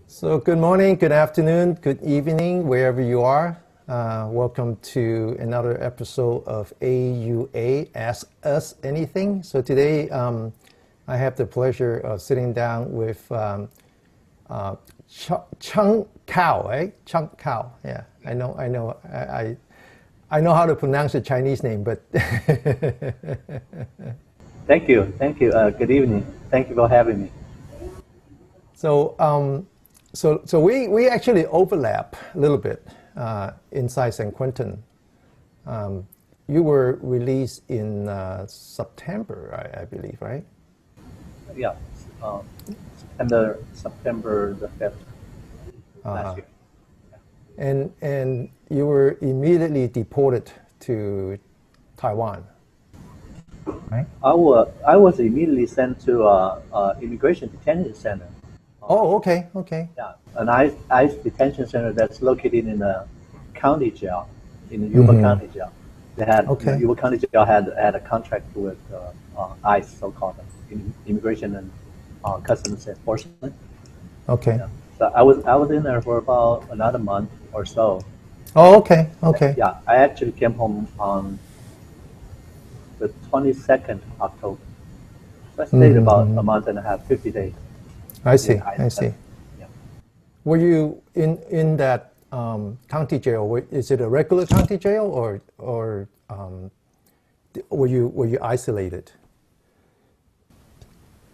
So good morning, good afternoon, good evening, wherever you are. Welcome to another episode of AUA, Ask Us Anything. So today I have the pleasure of sitting down with Chung Kao, right? Chung Kao, yeah. I know how to pronounce the Chinese name, but Thank you. Good evening. Thank you for having me. So, so we actually overlap a little bit inside San Quentin. You were released in September, I believe, right? Yeah, September the 5th last year. And you were immediately deported to Taiwan, right? I was immediately sent to immigration detention center. Oh, okay. Yeah, an ICE detention center that's located in the county jail, in the Yuba County jail. They had Yuba County jail had a contract with ICE, so-called immigration and customs enforcement. Okay. Yeah. So I was in there for about another month or so. Oh, okay. Yeah, I actually came home on the 22nd October. So I stayed about a month and a half, 50 days. I see. Yeah. Were you in that county jail? Is it a regular county jail, or were you isolated?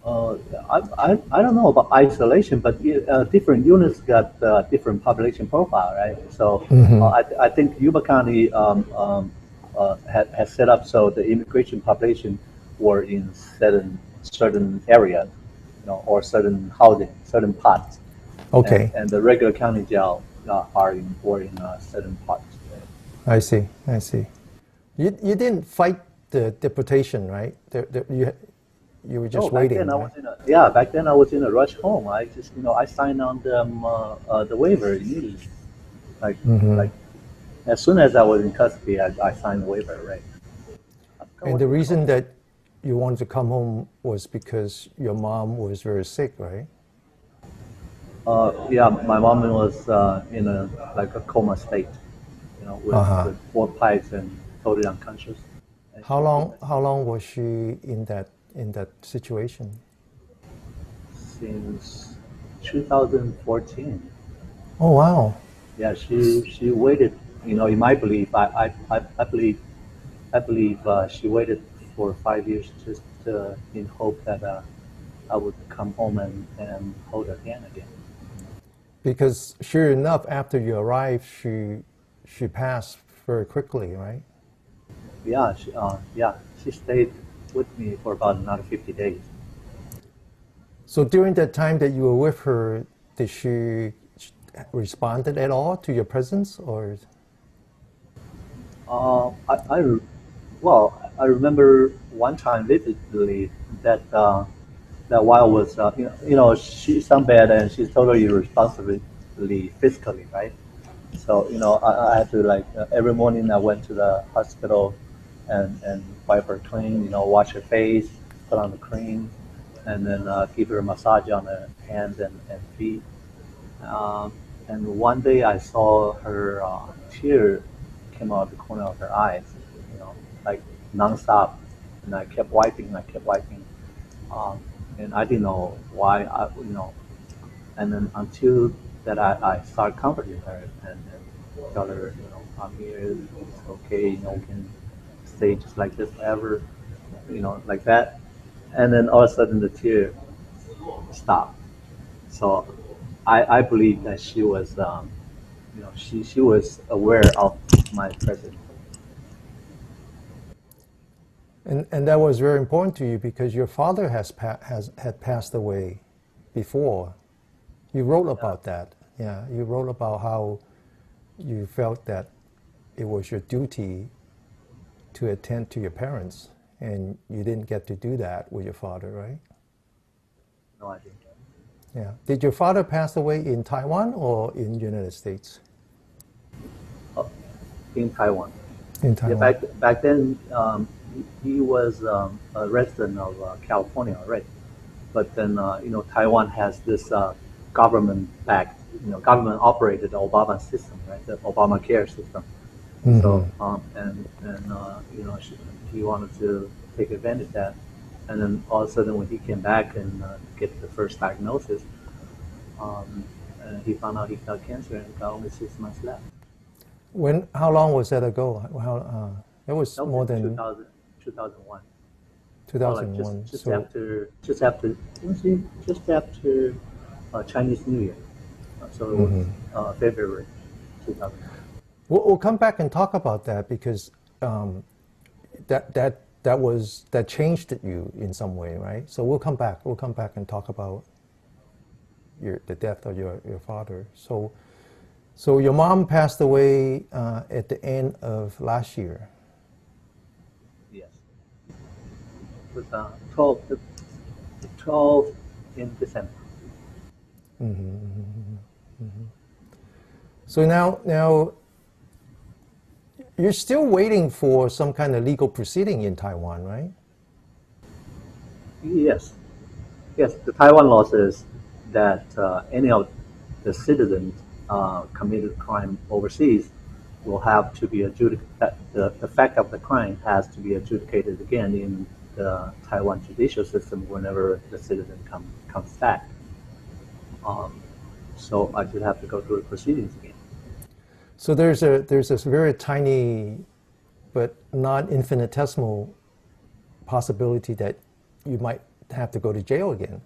I don't know about isolation, but different units got different population profile, right? So I think Yuba County has set up so the immigration population were in certain areas, or certain housing, certain parts. Okay. And the regular county jail were in certain parts. I see. You didn't fight the deportation, right? You were just waiting. Back then I was in a rush home. I just, I signed on the waiver immediately. Like as soon as I was in custody, I signed the waiver, right? And the reason that you wanted to come home was because your mom was very sick, right? Yeah, my mom was in a coma state, with 4 pipes and totally unconscious. And How long was she in that situation? Since 2014. Oh wow! Yeah, she waited. In my belief, I believe she waited for 5 years just in hope that I would come home and hold her hand again. Because sure enough, after you arrived, she passed very quickly, right? Yeah, she stayed with me for about another 50 days. So during that time that you were with her, did she responded at all to your presence, or? I remember one time vividly that while I was she's sunbed and she's totally irresponsible physically, right? So I had to every morning I went to the hospital and wipe her clean, wash her face, put on the cream, and then give her a massage on her hands and feet. And one day I saw her tear came out of the corner of her eyes, like nonstop, and I kept wiping, and I didn't know why, and then until that I started comforting her and tell her, I'm here, it's okay, we can stay just like this forever, like that, and then all of a sudden the tear stopped. So I believe that she was, she was aware of my presence. And that was very important to you because your father had passed away before. You wrote about that. Yeah, you wrote about how you felt that it was your duty to attend to your parents, and you didn't get to do that with your father, right? No, I didn't. Yeah. Did your father pass away in Taiwan or in the United States? In Taiwan. In Taiwan. Yeah, back then, he was a resident of California already. But then, Taiwan has this government-backed, government-operated Obama system, right? The Obamacare system. So he wanted to take advantage of that, and then all of a sudden when he came back and get the first diagnosis, he found out he got cancer and got only 6 months left. How long was that ago? It was That was more in than 2001. 2001. Just after Chinese New Year. So it was February 2001. We'll come back and talk about that because that changed you in some way, right? So we'll come back and talk about the death of your father. So your mom passed away at the end of last year. Yes. It was 12 in December. So now you're still waiting for some kind of legal proceeding in Taiwan, right? Yes. The Taiwan law says that any of the citizens committed crime overseas will have to be adjudicated. The fact of the crime has to be adjudicated again in the Taiwan judicial system whenever the citizen comes back. So I just have to go through the proceedings again. So there's this very tiny but not infinitesimal possibility that you might have to go to jail again.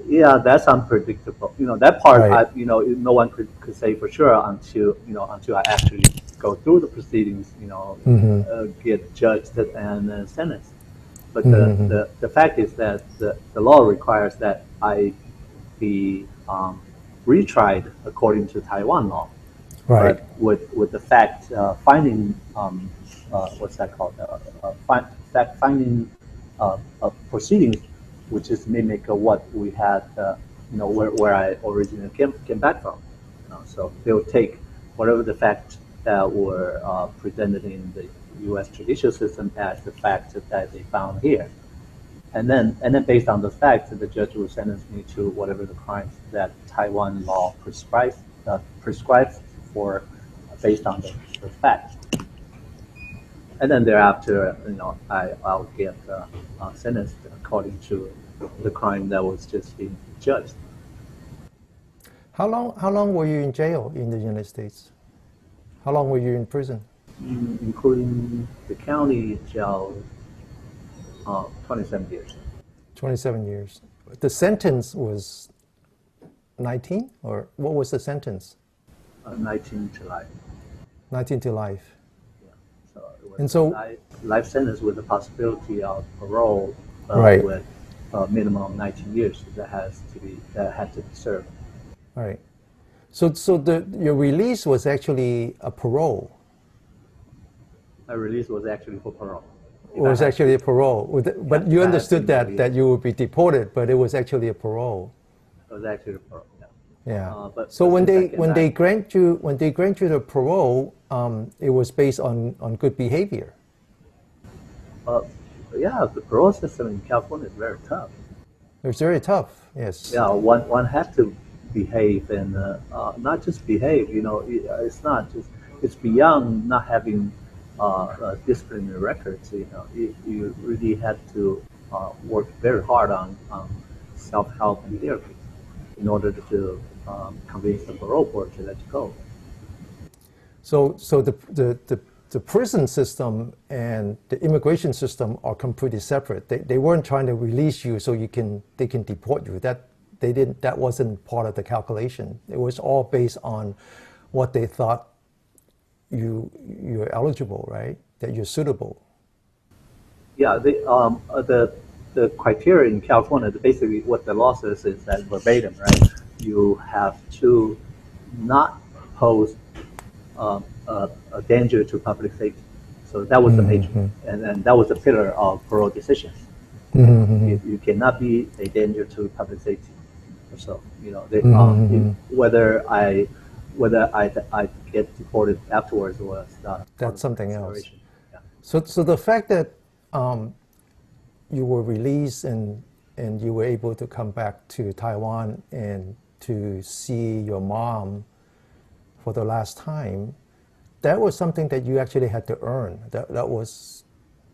Yeah, that's unpredictable. That part, right. No one could say for sure until I actually go through the proceedings, get judged and sentenced. But the fact is that the law requires that I be retried according to Taiwan law. Right. But with the fact finding what's that called? Finding proceedings, which is mimic of what we had, where I originally came back from. So they'll take whatever the facts that were presented in the U.S. judicial system as the facts that they found here, and then based on the facts, the judge will sentence me to whatever the crimes that Taiwan law prescribes for, based on the facts. And then thereafter, I'll get sentenced according to the crime that was just being judged. How long were you in jail in the United States? How long were you in prison? Including the county jail, 27 years. 27 years. The sentence was 19, or what was the sentence? 19 to life. 19 to life. Yeah. So it was and so life sentence with the possibility of parole, right. with a minimum of 19 years that had to be served. Right. So your release was actually a parole. My release was actually for parole. It was actually a parole, but you understood that you would be deported, but it was actually a parole. It was actually a parole. Yeah. So when they grant you the parole, it was based on good behavior. Yeah, the parole system in California is very tough. It's very tough. Yes. Yeah, one has to behave and not just behave. It's not just, it's beyond not having disciplinary records. You really had to work very hard on self-help and therapy in order to convince the parole board to let you go. So the prison system and the immigration system are completely separate. They weren't trying to release you so they can deport you. That wasn't part of the calculation. It was all based on what they thought you're eligible, right? That you're suitable. Yeah, the criteria in California, basically what the law says is that verbatim, right? You have to not pose a danger to public safety. So that was the major, and that was the pillar of parole decisions. You cannot be a danger to public safety. So whether I get deported afterwards was that's something else. Yeah. So the fact that you were released and and you were able to come back to Taiwan and to see your mom for the last time, that was something that you actually had to earn. That was,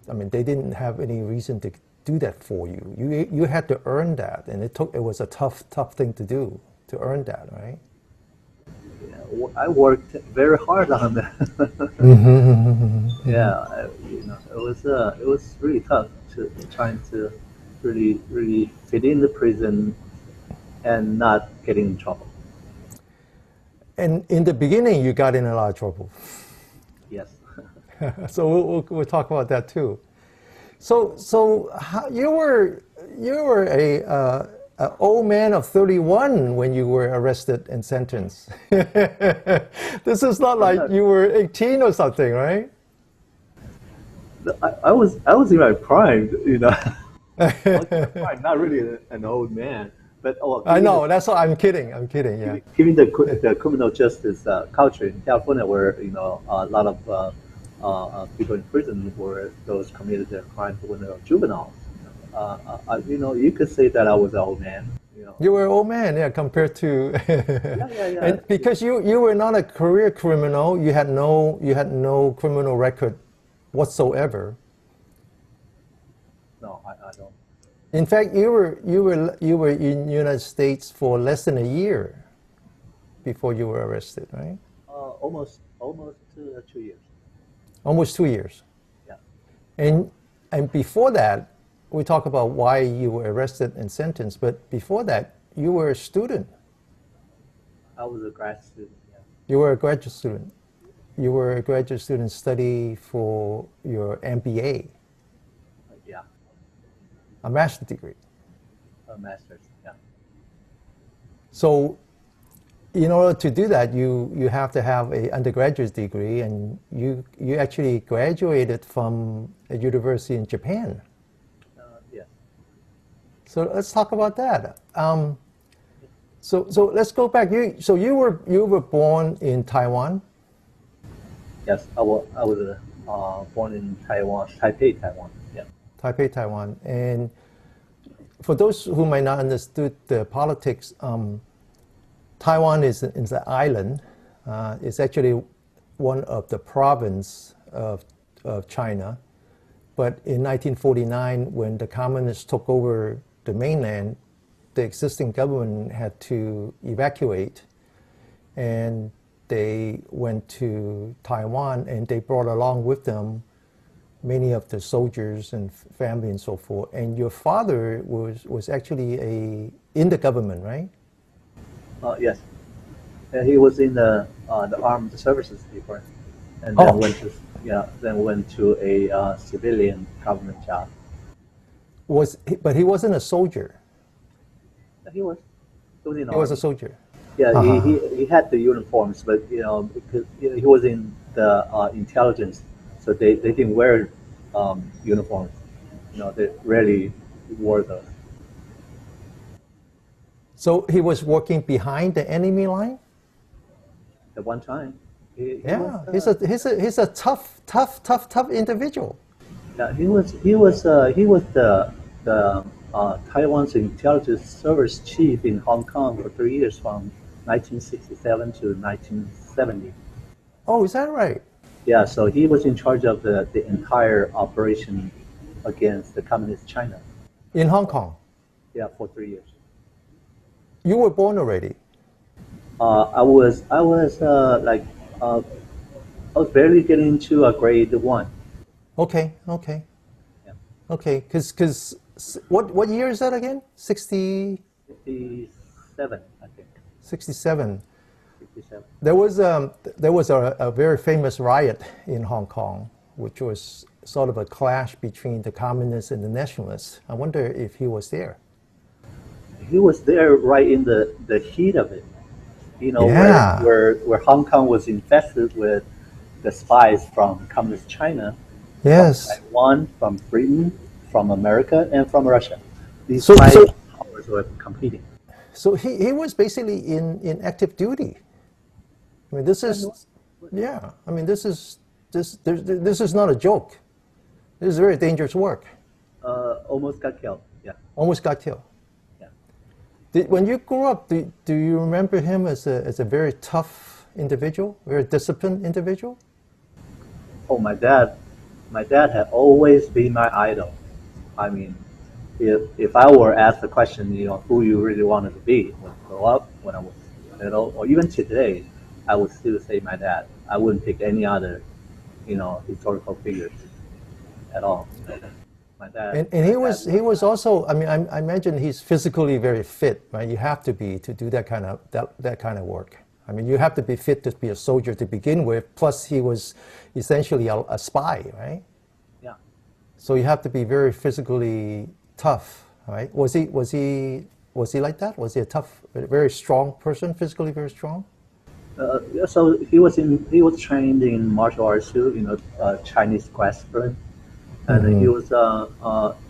I mean, they didn't have any reason to do that for you. You had to earn that, and it was a tough thing to do, to earn that, right? Yeah, I worked very hard on that. Yeah, it was really tough trying to really fit in the prison and not getting in trouble. And in the beginning, you got in a lot of trouble. Yes. So we'll talk about that too. So how, you were a old man of 31 when you were arrested and sentenced. This is not like you were 18 or something, right? I was in my prime, you know. I was in my prime, not really an old man, but I know. That's what I'm kidding. Yeah. Given the criminal justice culture in California, where a lot of people in prison were those committed their crimes when they were juveniles. You could say that I was an old man. You were an old man, yeah, compared to. Yeah. And because you were not a career criminal, you had no criminal record whatsoever. No, I don't. In fact, you were in the United States for less than a year before you were arrested, right? Almost 2 years. Almost 2 years. Yeah. And before that, we talk about why you were arrested and sentenced, but before that, you were a student. I was a grad student, yeah. You were a graduate student. You were a graduate student study for your MBA. Yeah. A master's degree. A master's, yeah. So in order to do that, you have to have an undergraduate degree, and you actually graduated from a university in Japan. Yeah. So let's talk about that. So let's go back. You were born in Taiwan. Yes, I was born in Taiwan, Taipei, Taiwan. Yeah. Taipei, Taiwan. And for those who might not understood the politics, Taiwan is an island. It's actually one of the province of China. But in 1949, when the communists took over the mainland, the existing government had to evacuate, and they went to Taiwan, and they brought along with them many of the soldiers and family and so forth. And your father was actually in the government, right? Yes. He was in the armed services before, and then went to a civilian government job. But he wasn't a soldier. He was in He was a soldier. Yeah, he had the uniforms, but because he was in the intelligence, so they didn't wear uniforms. They rarely wore those. So he was working behind the enemy line? At one time. He's a tough individual. Yeah, he was the Taiwan's intelligence service chief in Hong Kong for 3 years, from 1967 to 1970. Oh, is that right? Yeah, so he was in charge of the entire operation against the communist China. In Hong Kong? Yeah, for 3 years. You were born already? I was barely getting into a grade 1. Okay. Yeah. Okay, because what year is that again? 67, I think. 67. 67. There was a very famous riot in Hong Kong, which was sort of a clash between the communists and the nationalists. I wonder if he was there. He was there right in the heat of it. Yeah. Where Hong Kong was infested with the spies from communist China. Yes. From Taiwan, from Britain, from America, and from Russia. These So powers were competing. So he was basically in active duty. I mean, this is not a joke. This is very dangerous work. Almost got killed. Yeah. Almost got killed. Yeah. When you grew up, do you remember him as a very tough individual, very disciplined individual? Oh, my dad had always been my idol. I mean, if I were asked the question, who you really wanted to be when you grow up, when I was little, or even today, I would still say my dad. I wouldn't pick any other, historical figures at all. My dad. And he was also. I mean, I imagine he's physically very fit, right? You have to be to do that kind of work. I mean, you have to be fit to be a soldier to begin with. Plus, he was essentially a spy, right? Yeah. So you have to be very physically tough, right? Was he like that? Was he a tough, very strong person, physically very strong? So he was trained in martial arts too, Chinese grasp-ring. And Mm-hmm. he was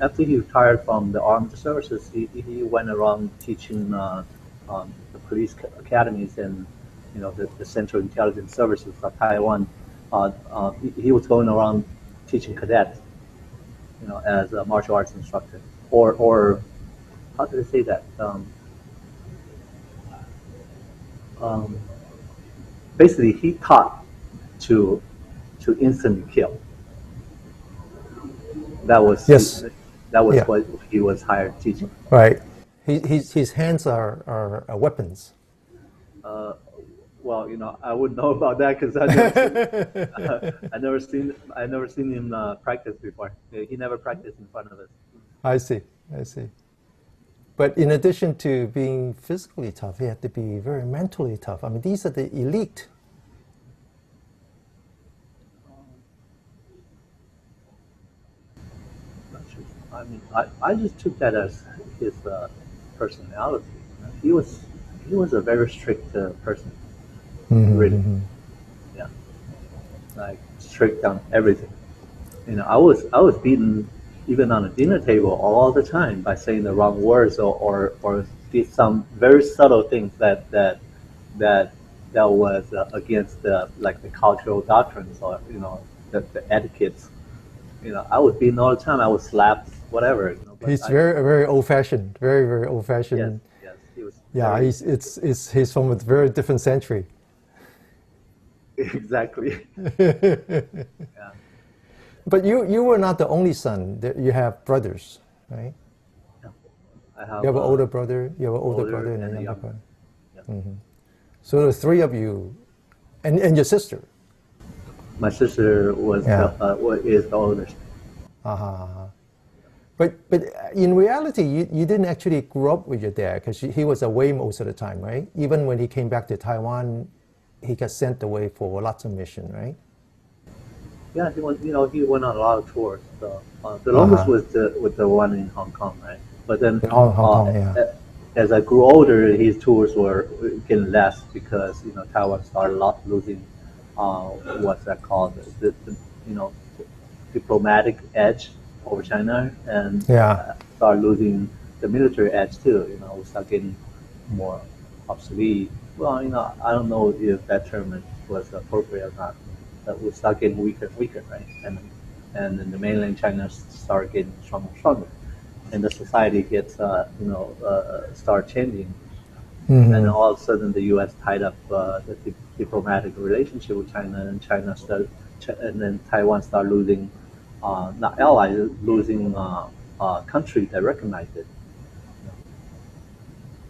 after he retired from the armed services, he went around teaching the police academies and the Central Intelligence Services of Taiwan. He was going around teaching cadets, as a martial arts instructor, or how do they say that? Basically, he taught to instantly kill. That was Yes. Yeah. what he was hired teaching. Right. His hands are weapons. Well, I wouldn't know about that because I never seen him practice before. He never practiced in front of us. I see. But in addition to being physically tough, he had to be very mentally tough. I mean, these are the elite. I mean, I just took that as his personality. He was a very strict person. Mm-hmm. Really, yeah, like strict on everything. I was beaten even on a dinner table all the time by saying the wrong words or did some very subtle things that was against the cultural doctrines or the etiquettes. I was beaten all the time. I was slapped, whatever. But He's very old fashioned, very old yes, fashioned. yes, he was. Yeah, he's from a very different century. Exactly. Yeah. But you were not the only son. You have brothers, right? Yeah. I have. You have an older brother. You have an older brother and a younger brother. Yeah. Mm-hmm. So the three of you, and your sister. My sister is the oldest. Uh-huh. But in reality, you didn't actually grow up with your dad because he was away most of the time, right? Even when he came back to Taiwan, he got sent away for lots of mission, right? Yeah, he went on a lot of tours. So the longest was the one in Hong Kong, right? But then Hong Kong, yeah. As I grew older, his tours were getting less because Taiwan started losing what's that called, the diplomatic edge over China, and start losing the military edge too. We start getting more obsolete. Well, I don't know if that term was appropriate or not. But we start getting weaker and weaker, right? And then the mainland China start getting stronger and stronger, and the society gets start changing. Mm-hmm. And all of a sudden, the U.S. tied up the diplomatic relationship with China, and and then Taiwan start losing, not allies, losing countries that recognize it.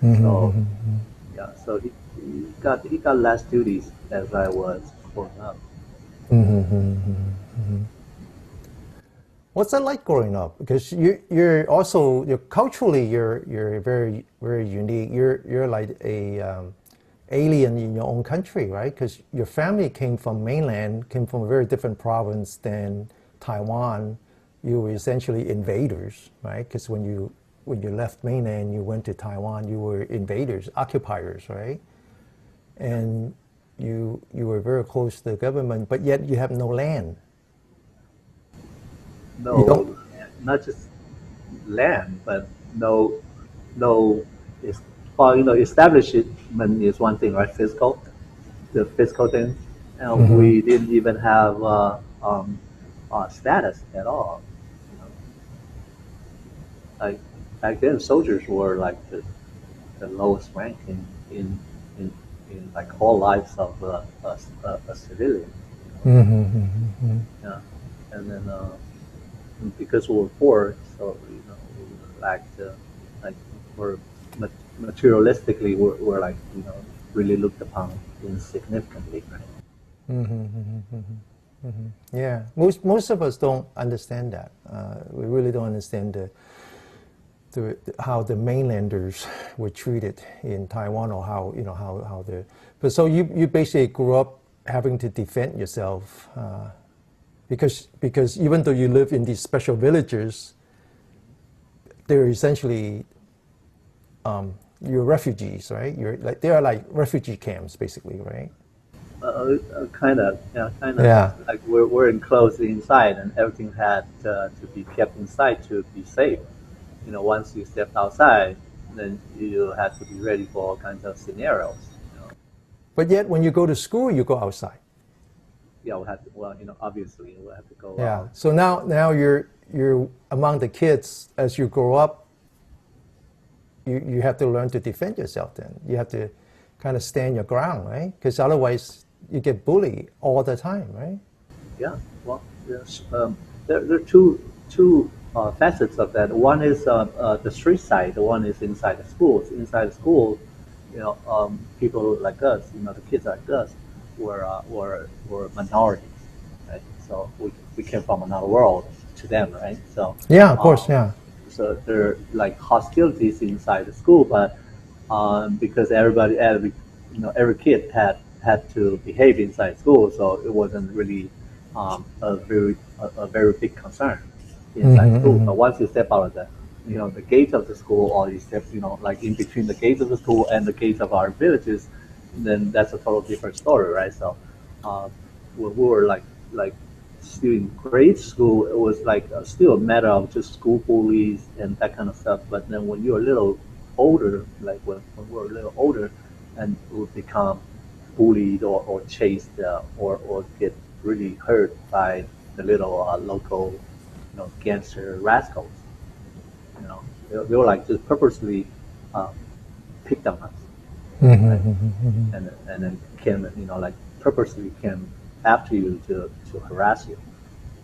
Mm-hmm. So, yeah, so he got less duties as I was growing up. Mm-hmm. What's that like growing up? Because you're culturally you're very very unique. You're like a alien in your own country, right? Because your family came from mainland, came from a very different province than Taiwan. You were essentially invaders, right? Because when you left mainland, you went to Taiwan. You were invaders, occupiers, right? And you were very close to the government, but yet you have no land. No, not just land, but no. Establishment is one thing, right? The physical thing, and we didn't even have status at all. Like back then soldiers were like the lowest rank in in, in like whole lives of a civilian. You know? Yeah, and then because we were poor, so we lacked like we're materialistically we're like really looked upon insignificantly, right? Yeah, most of us don't understand that. We really don't understand how the mainlanders were treated in Taiwan, or how the. But so you basically grew up having to defend yourself, because even though you live in these special villages, they're essentially you're refugees, right? They are like refugee camps, basically, right? Kind of, yeah, kind of. Yeah. Like we're enclosed inside, and everything had to be kept inside to be safe. Once you stepped outside, then you had to be ready for all kinds of scenarios. But yet, when you go to school, you go outside. Yeah, we had to. Well, obviously we have to go Yeah. out. So now you're among the kids. As you grow up, you have to learn to defend yourself. Then you have to kind of stand your ground, right? Because otherwise you get bullied all the time, right? Yeah. Well, yes. There are two facets of that. One is the street side. The one is inside the schools. Inside the school, people like us, the kids like us, were minorities, right? So we came from another world to them, right? So Yeah, of course, yeah. so there are like hostilities inside the school, but because every kid had to behave inside school, so it wasn't really a very big concern inside school. But once you step out of the gate of the school, or you step like in between the gates of the school and the gates of our villages, then that's a total different story, right? So when we were like still in grade school, it was like still a matter of just school bullies and that kind of stuff. But then when you're a little older, like when we're a little older, and we become bullied or chased or get really hurt by the little local gangster rascals. They were like just purposely picked on us, right? And then came like purposely came after you to harass you.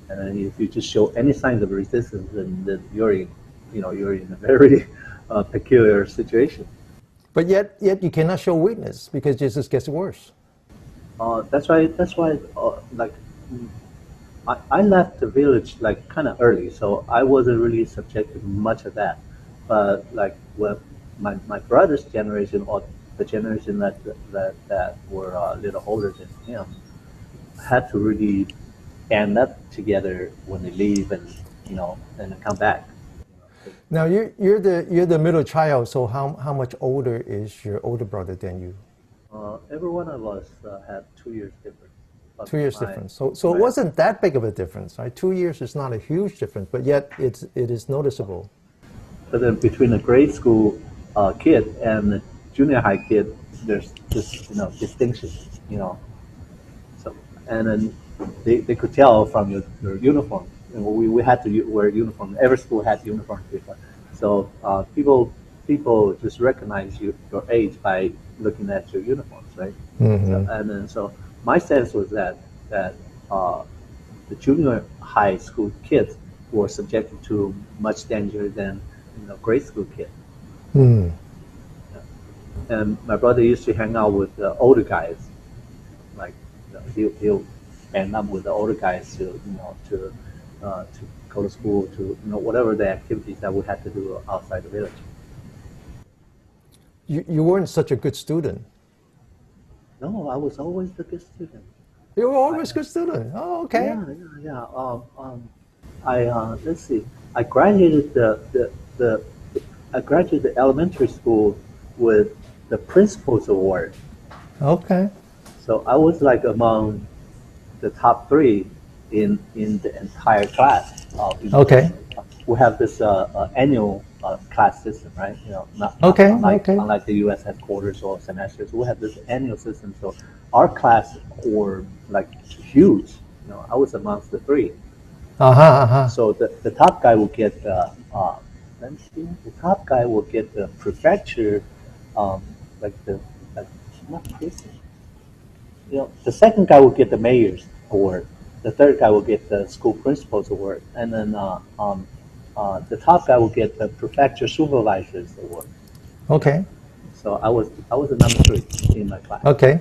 And then if you just show any signs of resistance, then you're in a very peculiar situation. But yet you cannot show weakness, because it just gets worse. That's why like I left the village like kind of early, so I wasn't really subjected to much of that. But like when my brother's generation, or the generation that were a little older than him, had to really band up together when they leave and come back. Now you're the middle child. So how much older is your older brother than you? Every one of us had 2 years difference. 2 years difference. So it wasn't that big of a difference, right? 2 years is not a huge difference, but yet it is noticeable. But then between the grade school kid and the junior high kid, there's this distinction. So and then they could tell from your uniform. We had to wear uniform. Every school had uniforms before, so people just recognize your age by looking at your uniforms, right? So my sense was that the junior high school kids were subjected to much danger than grade school kids. And my brother used to hang out with the older guys, like he'll end up with the older guys to go to school, to whatever the activities that we had to do outside the village. You weren't such a good student. No, I was always the good student. You were always a good student. Oh, okay. Yeah. Let's see. I graduated I graduated the elementary school with the principal's award. Okay. So I was like among the top three in the entire class. Okay. We have this annual class system, right? Unlike the U.S. headquarters or semesters, we have this annual system. So our class were like huge. I was amongst the three. So the top guy would get let me see. The top guy will get the prefecture, like the like not prison. The second guy will get the mayor's award. The third guy will get the school principal's award, and then the top guy will get the prefecture supervisor's award. Okay. So I was the number 3 in my class. Okay.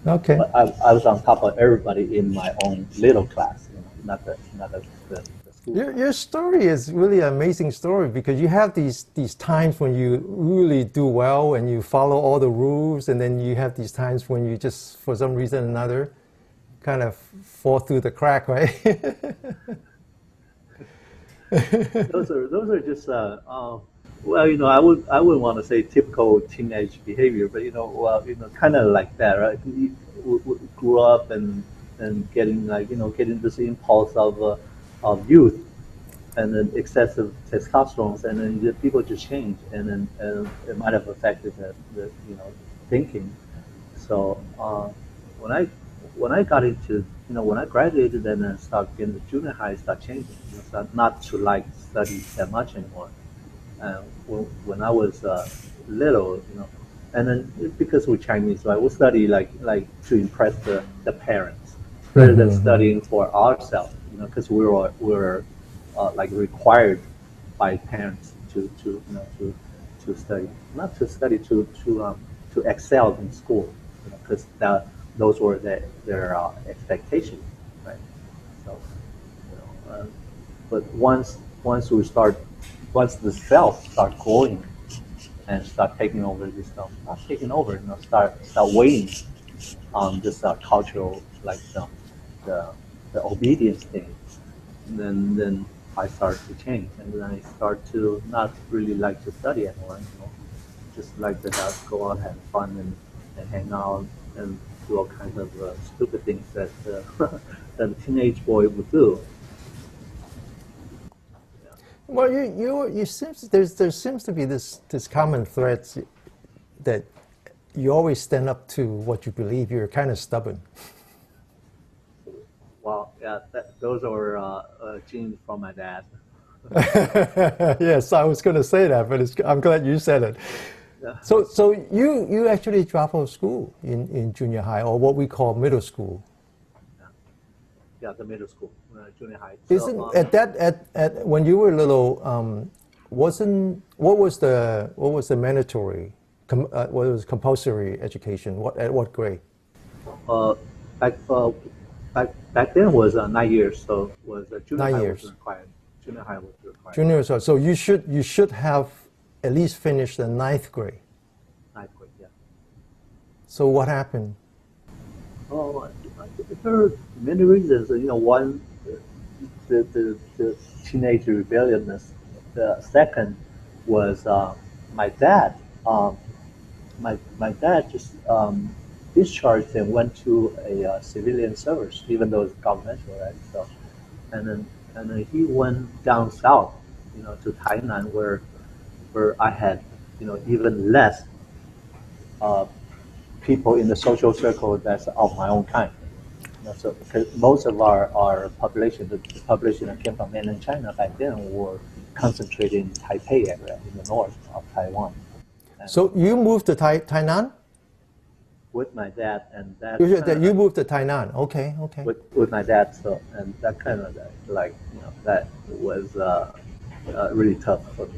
Okay. But I was on top of everybody in my own little class, not the school. Your story is really an amazing story because you have these times when you really do well and you follow all the rules, and then you have these times when you just, for some reason or another, kind of fall through the crack, right? Those are just well, I wouldn't want to say typical teenage behavior, but kind of like that, right? We grew up and getting getting this impulse of youth, and then excessive testosterone, and then the people just change, and then it might have affected the thinking. So when I got into when I graduated and then started getting the junior high, start changing, start not to like study that much anymore. When I was little, and then because we're Chinese, right, we study like to impress the parents rather than studying for ourselves, because we were like required by parents to study, not to study to excel in school, because those were their expectations, right? So, but once the self start growing and start taking over this stuff, not taking over, start weighing on this cultural, like the obedience thing, then I start to change, and then I start to not really like to study anymore, just like to go out, have fun, and hang out and do all kinds of stupid things that that a teenage boy would do. Well, you seems there seems to be this common thread that you always stand up to what you believe. You're kind of stubborn. Well, yeah, those are genes from my dad. Yes, I was going to say that, but I'm glad you said it. Yeah. So you actually dropped out of school in junior high, or what we call middle school. Yeah, the middle school, junior high. Isn't at when you were little? What was the mandatory? What was compulsory education? At what grade? Back then was 9 years, so was junior 9 high years. was required. Junior high was required. Junior, so you should have at least finished the 9th grade. 9th grade, yeah. So what happened? Oh, there are many reasons. One, the teenage rebelliousness. The second was my dad. My dad just discharged and went to a civilian service, even though it's governmental, right? So, and then he went down south, to Tainan, where I had, even less people in the social circle that's of my own kind. So because most of our population, the population that came from mainland China back then, were concentrated in Taipei area in the north of Taiwan. So you moved to Tainan? With my dad, and that You moved to Tainan. Okay. with my dad, so and that kind of that was really tough for me.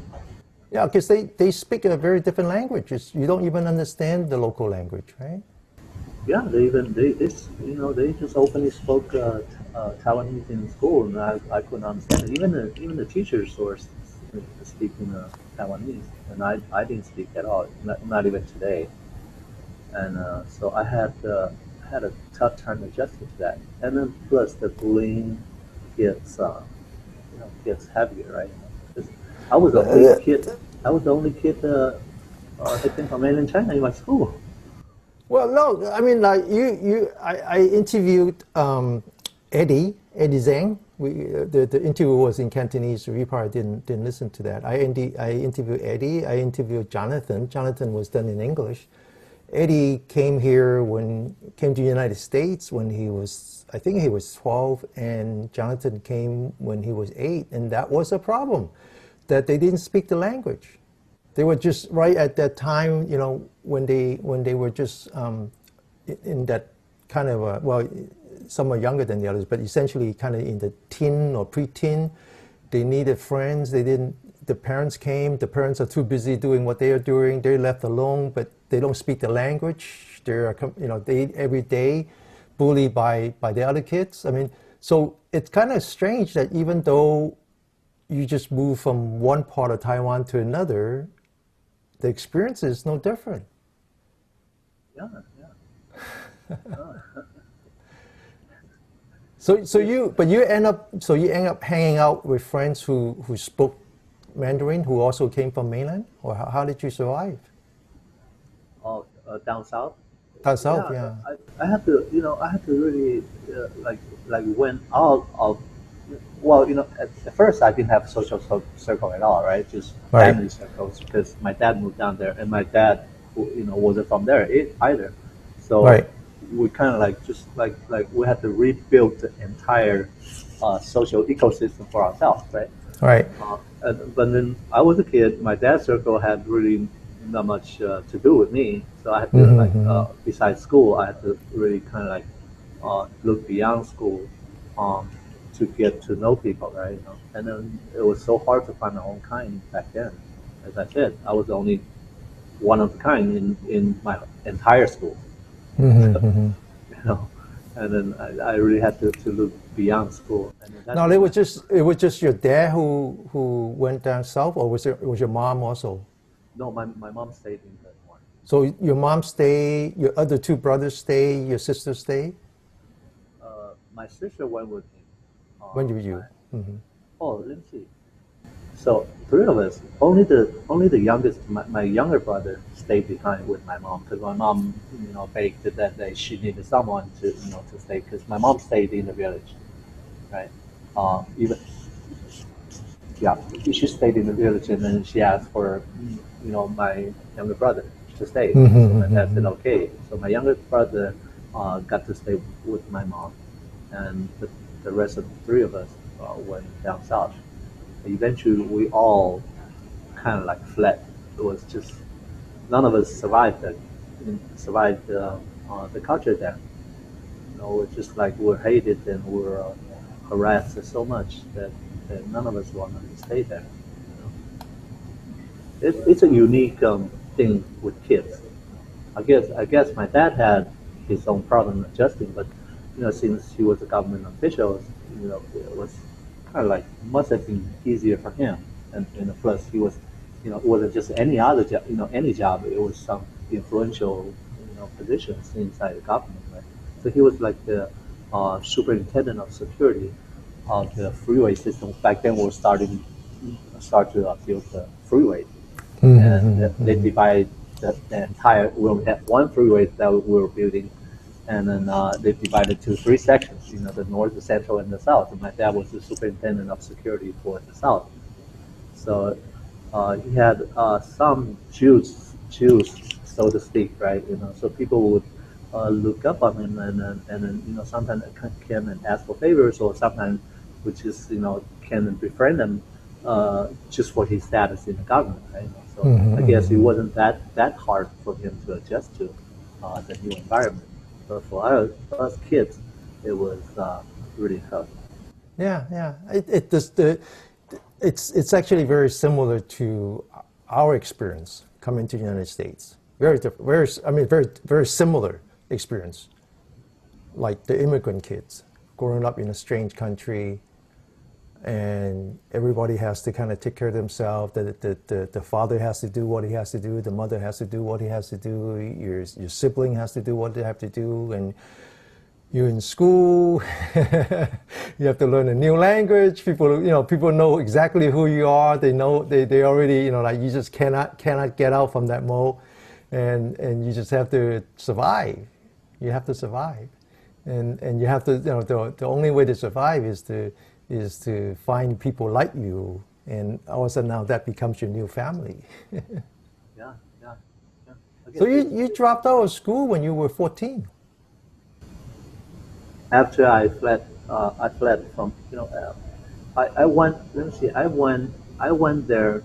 Yeah, because they speak a very different language. You don't even understand the local language, right? Yeah, they just openly spoke Taiwanese in school, and I couldn't understand it. Even the teachers were speaking Taiwanese, and I didn't speak at all, not even today. And so I had a tough time adjusting to that. And then plus the bullying gets heavier, right? 'Cause I was the only kid. I was the only kid that came from mainland China in my school. Well, no, I mean, like I interviewed Eddie Zhang. The interview was in Cantonese, so you probably didn't listen to that. I interviewed Eddie. I interviewed Jonathan. Jonathan was done in English. Eddie came to the United States when I think he was 12, and Jonathan came when he was 8, and that was a problem. that they didn't speak the language. They were just right at that time, when they were just in that kind of some are younger than the others, but essentially kind of in the teen or pre-teen. They needed friends. The parents came. The parents are too busy doing what they are doing. They're left alone, but they don't speak the language. They every day bullied by the other kids. I mean, so it's kind of strange that even though you just move from one part of Taiwan to another, the experience is no different. Yeah. So you end up hanging out with friends who spoke Mandarin, who also came from mainland, or how did you survive? Oh, down south. Down south, yeah. I had to really went out of. Well, at first I didn't have a social circle at all, right? Just family circles, because my dad moved down there, and my dad, wasn't from there either. So we kind of we had to rebuild the entire social ecosystem for ourselves, right? Right. But then I was a kid. My dad's circle had really not much to do with me, so I had to besides school, I had to really kind of look beyond school to get to know people, right? And then it was so hard to find my own kind back then. As I said, I was the only one of a kind in my entire school. And then I really had to look beyond school. No, it was just your dad who went down south, or was your mom also? No, my mom stayed in Taiwan. So your mom stayed, your other two brothers stayed, your sister stayed? My sister went with me. When were you? Oh, let me see. So three of us. Only the youngest, my younger brother, stayed behind with my mom, because my mom, begged that she needed someone to stay, because my mom stayed in the village, right? She stayed in the village, and then she asked for, my younger brother to stay. So my dad said okay. So my younger brother got to stay with my mom, and the rest of the three of us went down south. Eventually, we all kind of fled. It was just none of us survived the culture then. We're just we're hated and we're harassed so much that none of us wanted to stay there. It's a unique thing with kids. I guess my dad had his own problem adjusting, but since he was a government official, it was kind of must have been easier for him. And plus he was, it wasn't just any other job, any job. It was some influential, positions inside the government, right? So he was the superintendent of security of the freeway system. Back then, we were start to build the freeway, and they divide the entire. We only had one freeway that we were building. And then they divided to three sections, the north, the central, and the south. And my dad was the superintendent of security for the south. So he had some Jews, so to speak, right? So people would look up on him, and then sometimes came and ask for favors, or sometimes would just came and befriend him just for his status in the government, right? So I guess it wasn't that hard for him to adjust to the new environment. But for us kids, it was really tough. Yeah. It's actually very similar to our experience coming to the United States. Very different. Very similar experience. Like the immigrant kids growing up in a strange country, and everybody has to kind of take care of themselves. The father has to do what he has to do. The mother has to do what he has to do. Your sibling has to do what they have to do. And you're in school. You have to learn a new language. People know exactly who you are. They know they already you just cannot get out from that mode, and you just have to survive. You have to survive, and you have to the only way to survive is to find people like you, and also now that becomes your new family. Yeah. So you dropped out of school when you were 14. After I fled from I went. Let me see. I went I went there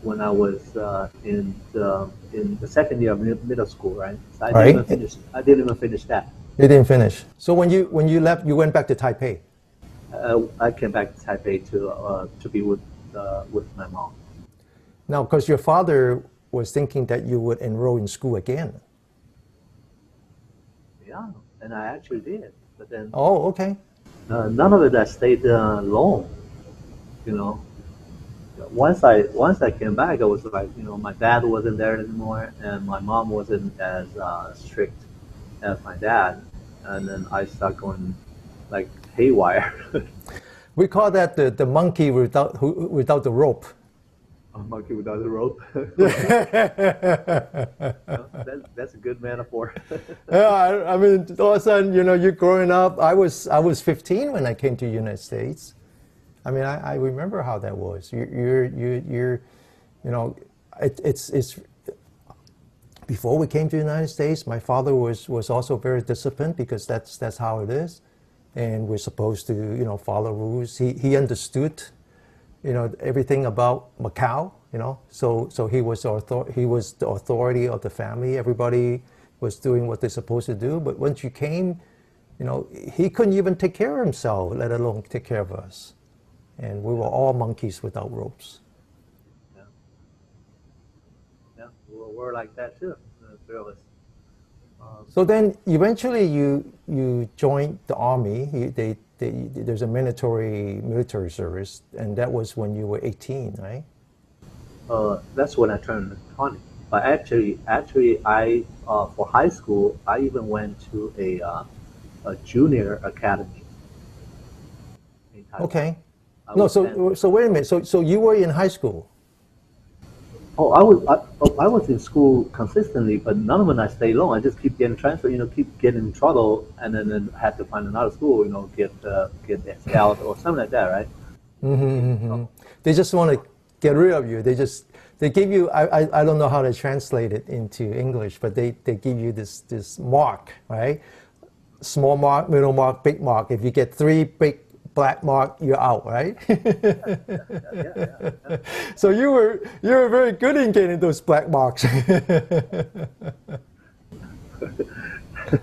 when I was in the second year of middle school, right? So I didn't even Right? finish. I didn't even finish that. You didn't finish. So when you left, you went back to Taipei. I came back to Taipei to be with my mom. Now, because your father was thinking that you would enroll in school again. Yeah, and I actually did. But then Oh, okay. none of it I stayed long. You know, once I came back, I was like, my dad wasn't there anymore, and my mom wasn't as strict as my dad, and then I started going like haywire. We call that the monkey without the rope. A monkey without a rope. That's a good metaphor. Yeah, I mean, all of a sudden, you're growing up. I was 15 when I came to the United States. I mean, I remember how that was. It's before we came to the United States. My father was also very disciplined because that's how it is, and we're supposed to follow rules. He understood everything about Macau. So he was the authority of the family. Everybody was doing what they're supposed to do. But once you came, he couldn't even take care of himself, let alone take care of us. And we were all monkeys without ropes. Yeah, yeah, we're like that too, the three of us. So then, eventually, you joined the army. There's a mandatory military service, and that was when you were 18, right? That's when I turned 20. But actually, I for high school, I even went to a junior academy in Taiwan. Okay. I No, was so wait a minute. So you were in high school. Oh, I was in school consistently, but none of them I stayed long. I just keep getting transferred, keep getting in trouble, and then had to find another school, get expelled or something like that, right? They just want to get rid of you. They give you, I don't know how to translate it into English, but they give you this mark, right? Small mark, middle mark, big mark. If you get 3 big black mark, you're out, right? Yeah. So you were very good in getting those black marks.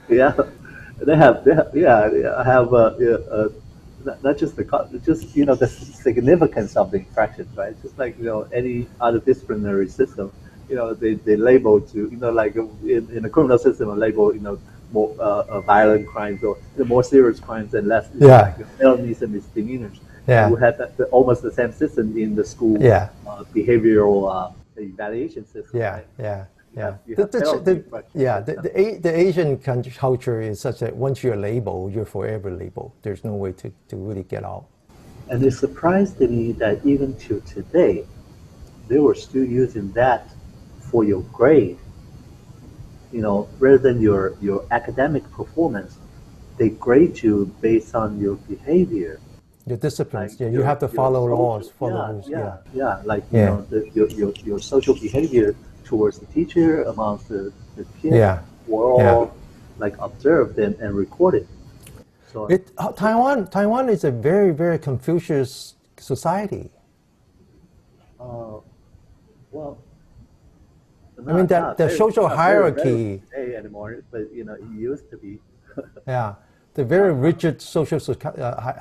Yeah, I have not just the significance of the infractions, right? Just like any other disciplinary system, they label to like in the criminal system, a label more violent crimes or the more serious crimes and less Yeah. like felonies and misdemeanors. Yeah. And we had almost the same system in the school Yeah. behavioral evaluation system. Yeah, Right? yeah, yeah. You have penalty infractions. The Asian culture is such that once you're labeled, you're forever labeled. There's no way to really get out. And it surprised me that even to today, they were still using that for your grade. Rather than your academic performance, they grade you based on your behavior. Your disciplines, Like yeah, you have to follow social, laws, follow rules, yeah. Like Yeah. Your social behavior towards the teacher, amongst the kids, Yeah. were all like observed and recorded. So Taiwan is a very, very Confucius society. well, I mean, the social hierarchy. Not very today anymore, but it used to be. Yeah, the very rigid social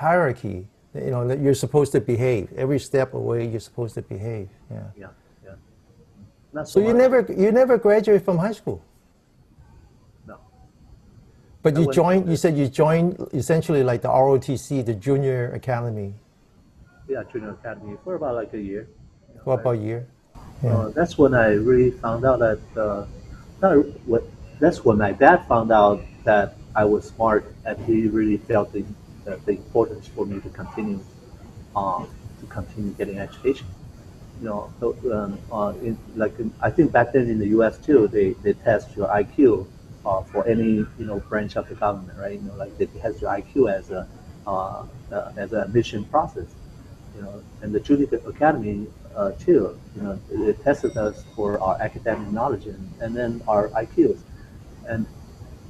hierarchy. That you're supposed to behave every step away. You're supposed to behave. Yeah. Yeah. Not So much. you never graduated from high school. No. But I you went joined. to You said you joined essentially like the ROTC, the Junior Academy. Yeah, junior academy for about like a year. For about a year. Yeah. That's when I really found out that that's when my dad found out that I was smart, and he really felt the importance for me to continue getting education. I think back then in the U.S. too, they test your IQ for any branch of the government, right? Like they test your IQ as an admission process. And the Junior Academy too. It tested us for our academic knowledge and then our IQs. And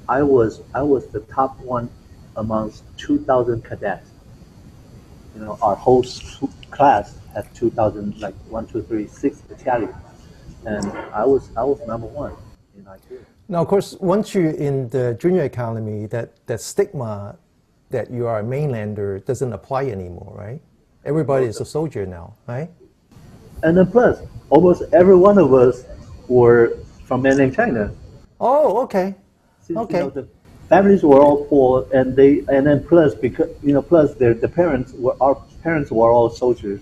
I was the top one amongst 2,000 cadets. Our whole class had 2,000, like 1, 2, 3, 6 battalions, and I was number one in IQ. Now, of course, once you're in the junior academy, that stigma that you are a mainlander doesn't apply anymore, right? Everybody is a soldier now, right? And then plus, almost every one of us were from mainland China. Oh, okay. Since, Okay. the families were all poor, and then plus because plus the parents were our parents were all soldiers.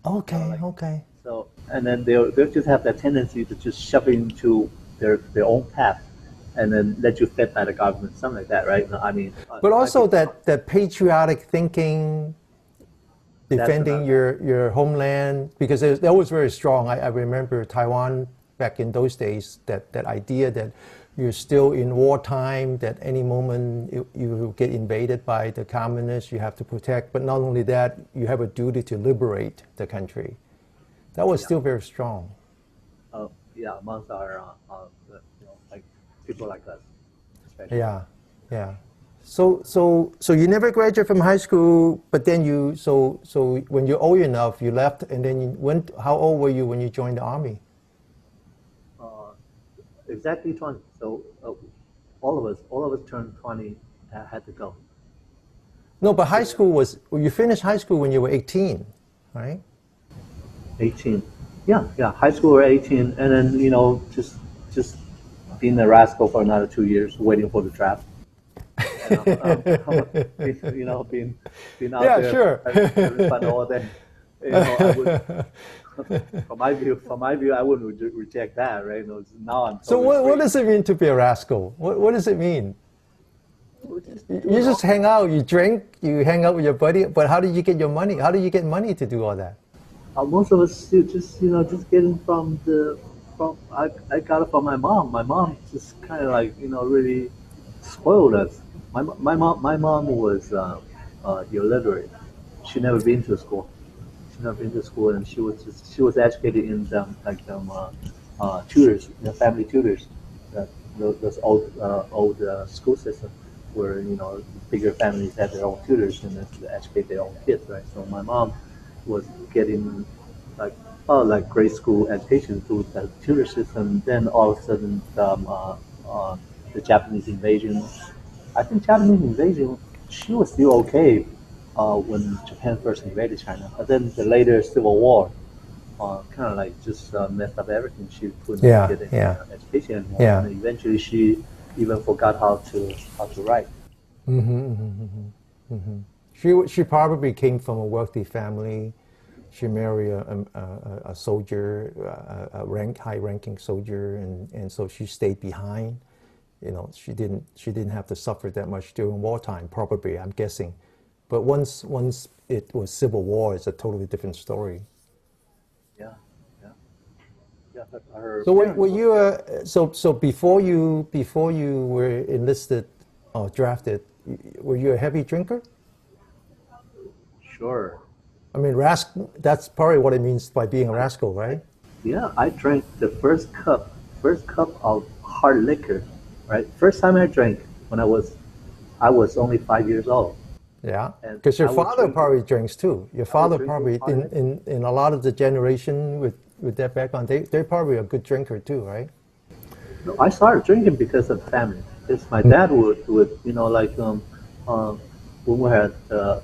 Okay, okay. So and then they'll just have that tendency to just shove into their own path, and then let you fed by the government, something like that, right? I mean, But also that patriotic thinking, defending your homeland, because that was very strong. I remember Taiwan back in those days, that idea that you're still in wartime, that any moment you get invaded by the communists, you have to protect. But not only that, you have a duty to liberate the country. That was still very strong. Yeah, amongst our like people like us, especially. Yeah, yeah. So you never graduated from high school, but then so when you're old enough, you left, and then you went. How old were you when you joined the army? Exactly 20. So all of us turned 20, had to go. No, but high school you finished high school when you were 18, right? 18. Yeah. High school or 18, and then just being a rascal for another 2 years, waiting for the draft. Being out there, sure. having fun all day. I would, from my view, I wouldn't reject that, right? Now I'm. So Totally what does it mean to be a rascal? What does it mean? You just hang out, you drink, you hang out with your buddy. But how did you get your money? How did you get money to do all that? Most of us just getting I got it from my mom. My mom just kind of like really spoiled us. My mom was illiterate. She never been to school. And she was educated in tutors, family tutors, those old school system where bigger families have their own tutors and they educate their own kids, right? So my mom was getting like grade school education through the tutor system. Then all of a sudden, the Japanese invasion. I think Japanese invasion, she was still okay when Japan first invaded China. But then the later Civil War kind of like just messed up everything. She couldn't get any education anymore. Yeah. And eventually she even forgot how to write. She probably came from a wealthy family. She married a soldier, high-ranking soldier, and so she stayed behind. She didn't have to suffer that much during wartime, probably, I'm guessing. But once it was Civil War, it's a totally different story. Yeah. So were you so before you were enlisted or drafted, were you a heavy drinker? Sure. I mean, that's probably what it means by being a rascal, right? Yeah, I drank the first cup of hard liquor, right? First time I drank when I was only 5 years old. Yeah, And because your I was father drinking- probably drinks too. Your father probably, drinking in a lot of the generation with that background, they're probably a good drinker too, right? No, I started drinking because of family. Because my dad would when we had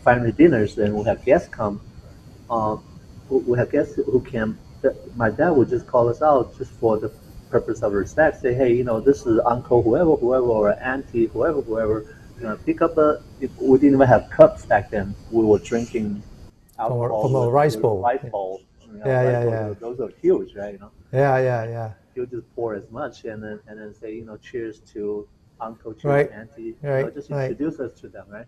family dinners and we had guests come, we had guests who came. My dad would just call us out just for the purpose of respect. Say, hey, this is uncle whoever, or auntie whoever. Pick up if we didn't even have cups back then. We were drinking alcohol from a rice bowl. Rice bowl. Yeah. Those are huge, right? Yeah. He'll just pour as much and then say, cheers to uncle, cheers Right. to auntie. Right. Just introduce us to them, right?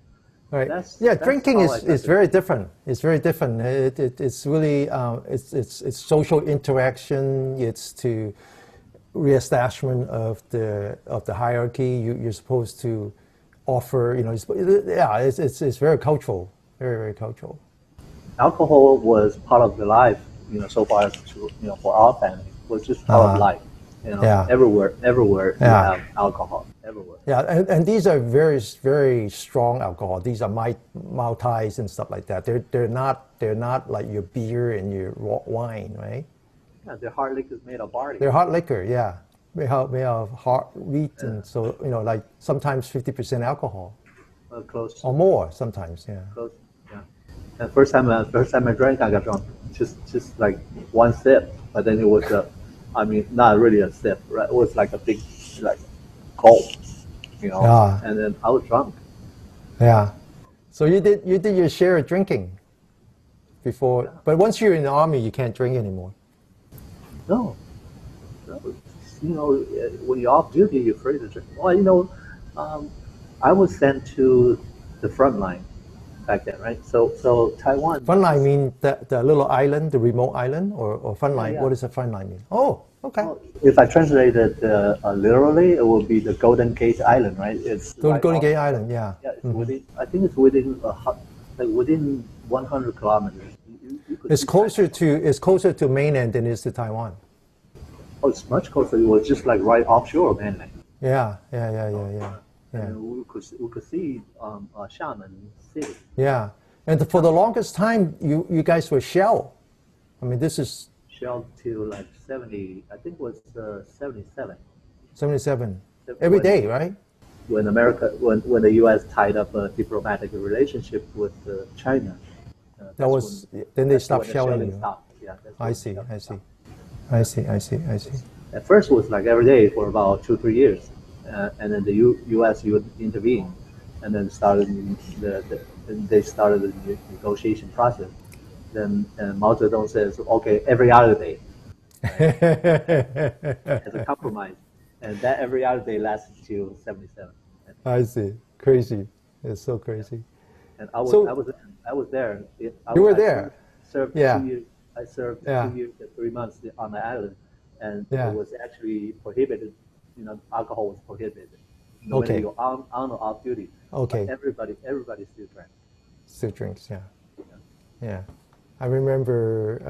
Right. That's Drinking how I is very different. It's very different. It's really it's social interaction. It's to reestablishment of the hierarchy. You're supposed to offer. It's very cultural. Very cultural. Alcohol was part of the life, so far as for our family, was just part of life. You know, Yeah. everywhere you Yeah. have alcohol, everywhere. Yeah, and these are very strong alcohol. These are Maltais and stuff like that. They're not like your beer and your wine, right? Yeah, the hard liquor is made of barley. They're hard liquor, yeah. Made of hard wheat, and so like sometimes 50% alcohol Close, or more sometimes, yeah. close, yeah. And first time I drank, I got drunk. Just like one sip, but then it was not really a sip, right? It was like a big, like, gulp, Yeah. And then I was drunk. Yeah. So you did your share of drinking before, but once you're in the army, you can't drink anymore. No, when you're off duty, you're free to drink. Well, I was sent to the front line back then, right? So Taiwan. Front line mean the little island, the remote island, or front line? Yeah. What does a front line mean? Oh, okay. Well, if I translate it literally, it would be the Golden Gate Island, right? It's Golden Gate Island, yeah. Yeah, it's within. I think it's within within 100 kilometers. You could It's see closer to mainland than it is to Taiwan. Oh, it's much closer. It was just like right offshore mainland. Yeah. And we could see Xiamen City. Yeah. And for the longest time, you guys were shell. I mean, this is Shelled till like 70. I think it was 77. 77. Every day, right? When the U.S. tied up a diplomatic relationship with China. Then they that's stopped when the shelling shelling you. stopped. Yeah, that's when I the see. shelling stopped. At first, it was like every day for about 2-3 years, and then the U.S. would intervene, and then they started the negotiation process. Then Mao Zedong says, "Okay, every other day," right? As a compromise, and that every other day lasted till 77. I see. Crazy. It's so crazy. And I was there. You were there. Served Yeah. 2 years. I served Yeah. 2 years and 3 months on the island, and Yeah. it was actually prohibited. Alcohol was prohibited. No matter Okay. you're on or off duty. Okay. But everybody still drank. Still drinks, yeah. Yeah. I remember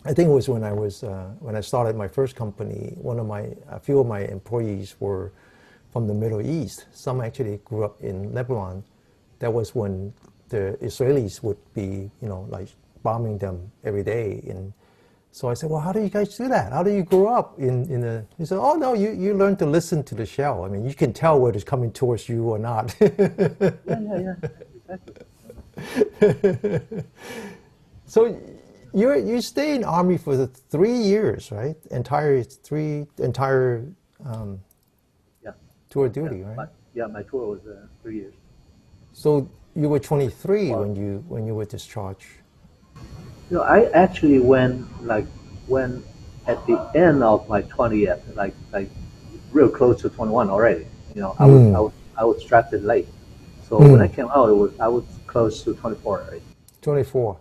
I think it was when I started my first company. A few of my employees were from the Middle East. Some actually grew up in Lebanon. That was when the Israelis would be, like bombing them every day. And so I said, well, how do you guys do that? How do you grow up in the? He said, oh no, you learn to listen to the shell. I mean, you can tell whether it's coming towards you or not. Yeah. Exactly. So you stay in Army for the 3 years, right? Entire Yeah. tour of duty, right? My tour was 3 years. So you were 23 when you were discharged. I actually went at the end of my 20th, like real close to 21 already. I was drafted late, so when I came out, I was close to 24 already. 24.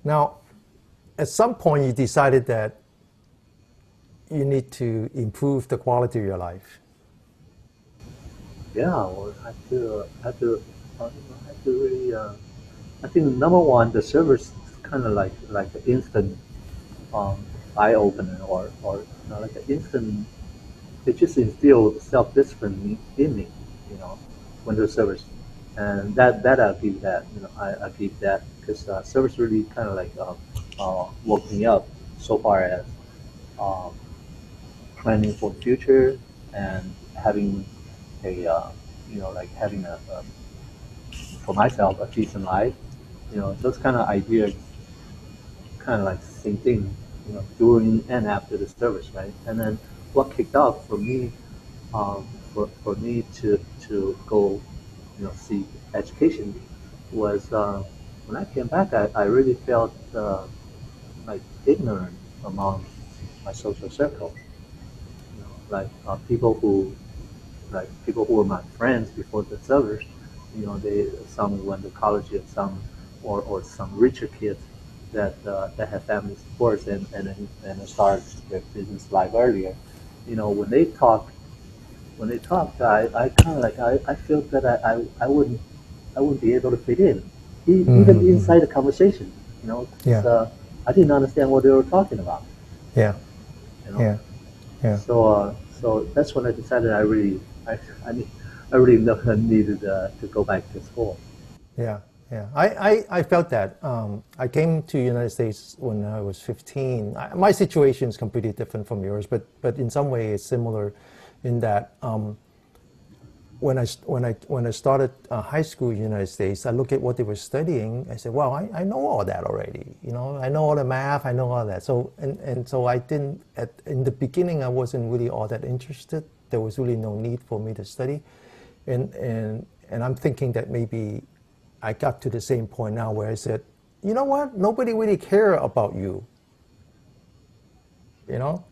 Now, at some point, you decided that you need to improve the quality of your life. Yeah, well, I had to really. I think number one, the service is kind of like an instant eye opener, or like an instant. It just instilled self-discipline in me, when the service, and that I give that. I give that because service really kind of like woke me up so far as planning for the future and having having a for myself a decent life. Those kind of ideas kind of like sink in, during and after the service, right? And then what kicked off for me, for me to go, seek education, was when I came back. I really felt like ignorant among my social circle. People who were my friends before the service. Some went to college, and some or some richer kids that have family supports and start their business life earlier. When they talk, I kind of like I feel that I wouldn't be able to fit in, even inside the conversation. Yeah. I didn't understand what they were talking about. Yeah. You know? Yeah. Yeah. So that's when I decided I really needed to go back to school. Yeah, yeah. I felt that. I came to the United States when I was 15. My situation is completely different from yours, but in some way it's similar in that when I started high school in the United States, I look at what they were studying. I said, well, I know all that already. You know, I know all the math. I know all that. So so I didn't. In the beginning, I wasn't really all that interested. There was really no need for me to study, and I'm thinking that maybe I got to the same point now where I said, you know what? Nobody really care about you. You know,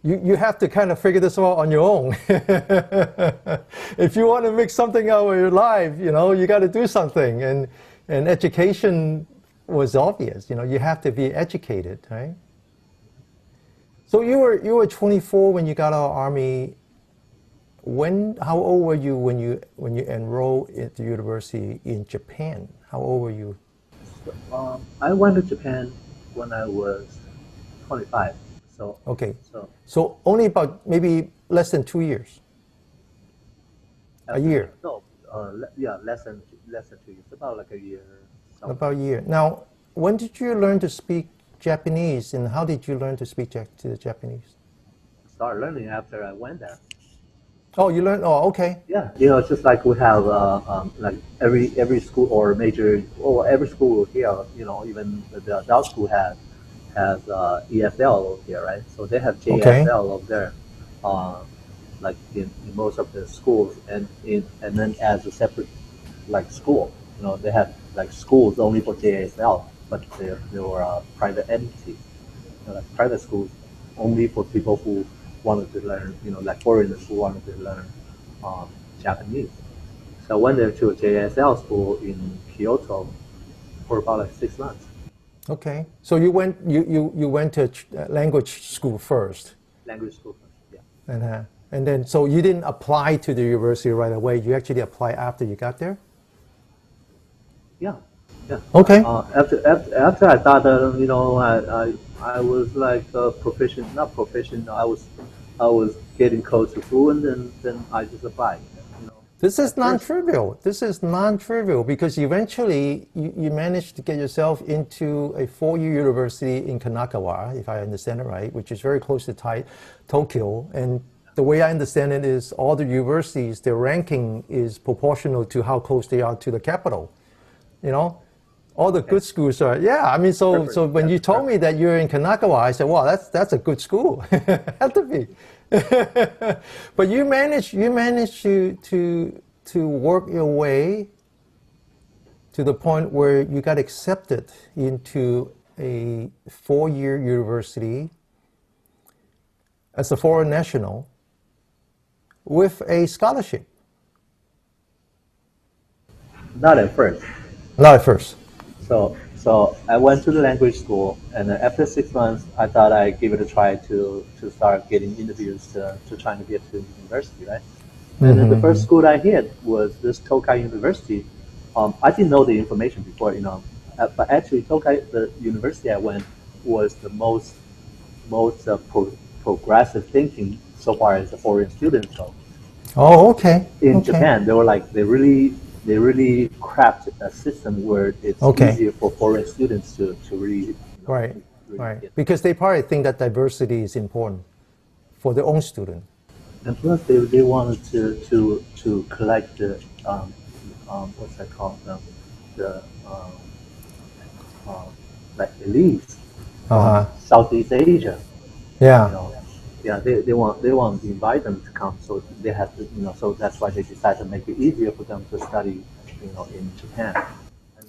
you have to kind of figure this out on your own. If you want to make something out of your life, you know, you got to do something. And education was obvious. You know, you have to be educated, right? So you were 24 when you got out of the Army. How old were you when you enrolled at the university in Japan? How old were you? I went to Japan when I was 25. So okay. So only about maybe less than 2 years. A year. No, yeah, less than 2 years. About like a year. About a year. Now, when did you learn to speak Japanese, and how did you learn to speak to the Japanese? I started learning after I went there. Oh, you learned. Oh, okay. Yeah, you know, just like we have like every school or major or every school here, you know, even the adult school has ESL over here, right? So they have JSL over there, like in most of the schools, and then as a separate like school, you know, they have like schools only for JSL, but they were private entities, you know, like private schools only for people who wanted to learn, you know, like foreigners who wanted to learn Japanese. So I went there to a JSL school in Kyoto for about like 6 months. Okay, so you went to language school first. Language school first, yeah. And then so you didn't apply to the university right away. You actually applied after you got there. Yeah, yeah. Okay. After I thought that, you know, I was like proficient, not proficient. I was getting close to fluent, and then I just applied. You know. This is non-trivial. This is non-trivial because eventually you managed to get yourself into a 4-year university in Kanagawa, if I understand it right, which is very close to Tokyo. And the way I understand it is all the universities, their ranking is proportional to how close they are to the capital. You know, all the good schools are. Yeah, I mean, so when you told me that you're in Kanagawa, I said, wow, that's a good school. Had to be. But you managed to work your way to the point where you got accepted into a 4-year university as a foreign national with a scholarship. Not at first. Not at first. So I went to the language school, and then after 6 months, I thought I'd give it a try to start getting interviews to trying to get to the university, right? And then the first school I hit was this Tokai University. I didn't know the information before, you know, but actually Tokai, the university I went, was the most progressive thinking so far as the foreign students go. Oh, okay. In Japan, they really crafted a system where it's easier for foreign students to really, right. Because they probably think that diversity is important for their own student. And plus, they wanted to collect the what's that called, the like elites from Southeast Asia. Yeah. You know, yeah, they want to invite them to come, so they have to, you know, so that's why they decided to make it easier for them to study, you know, in Japan.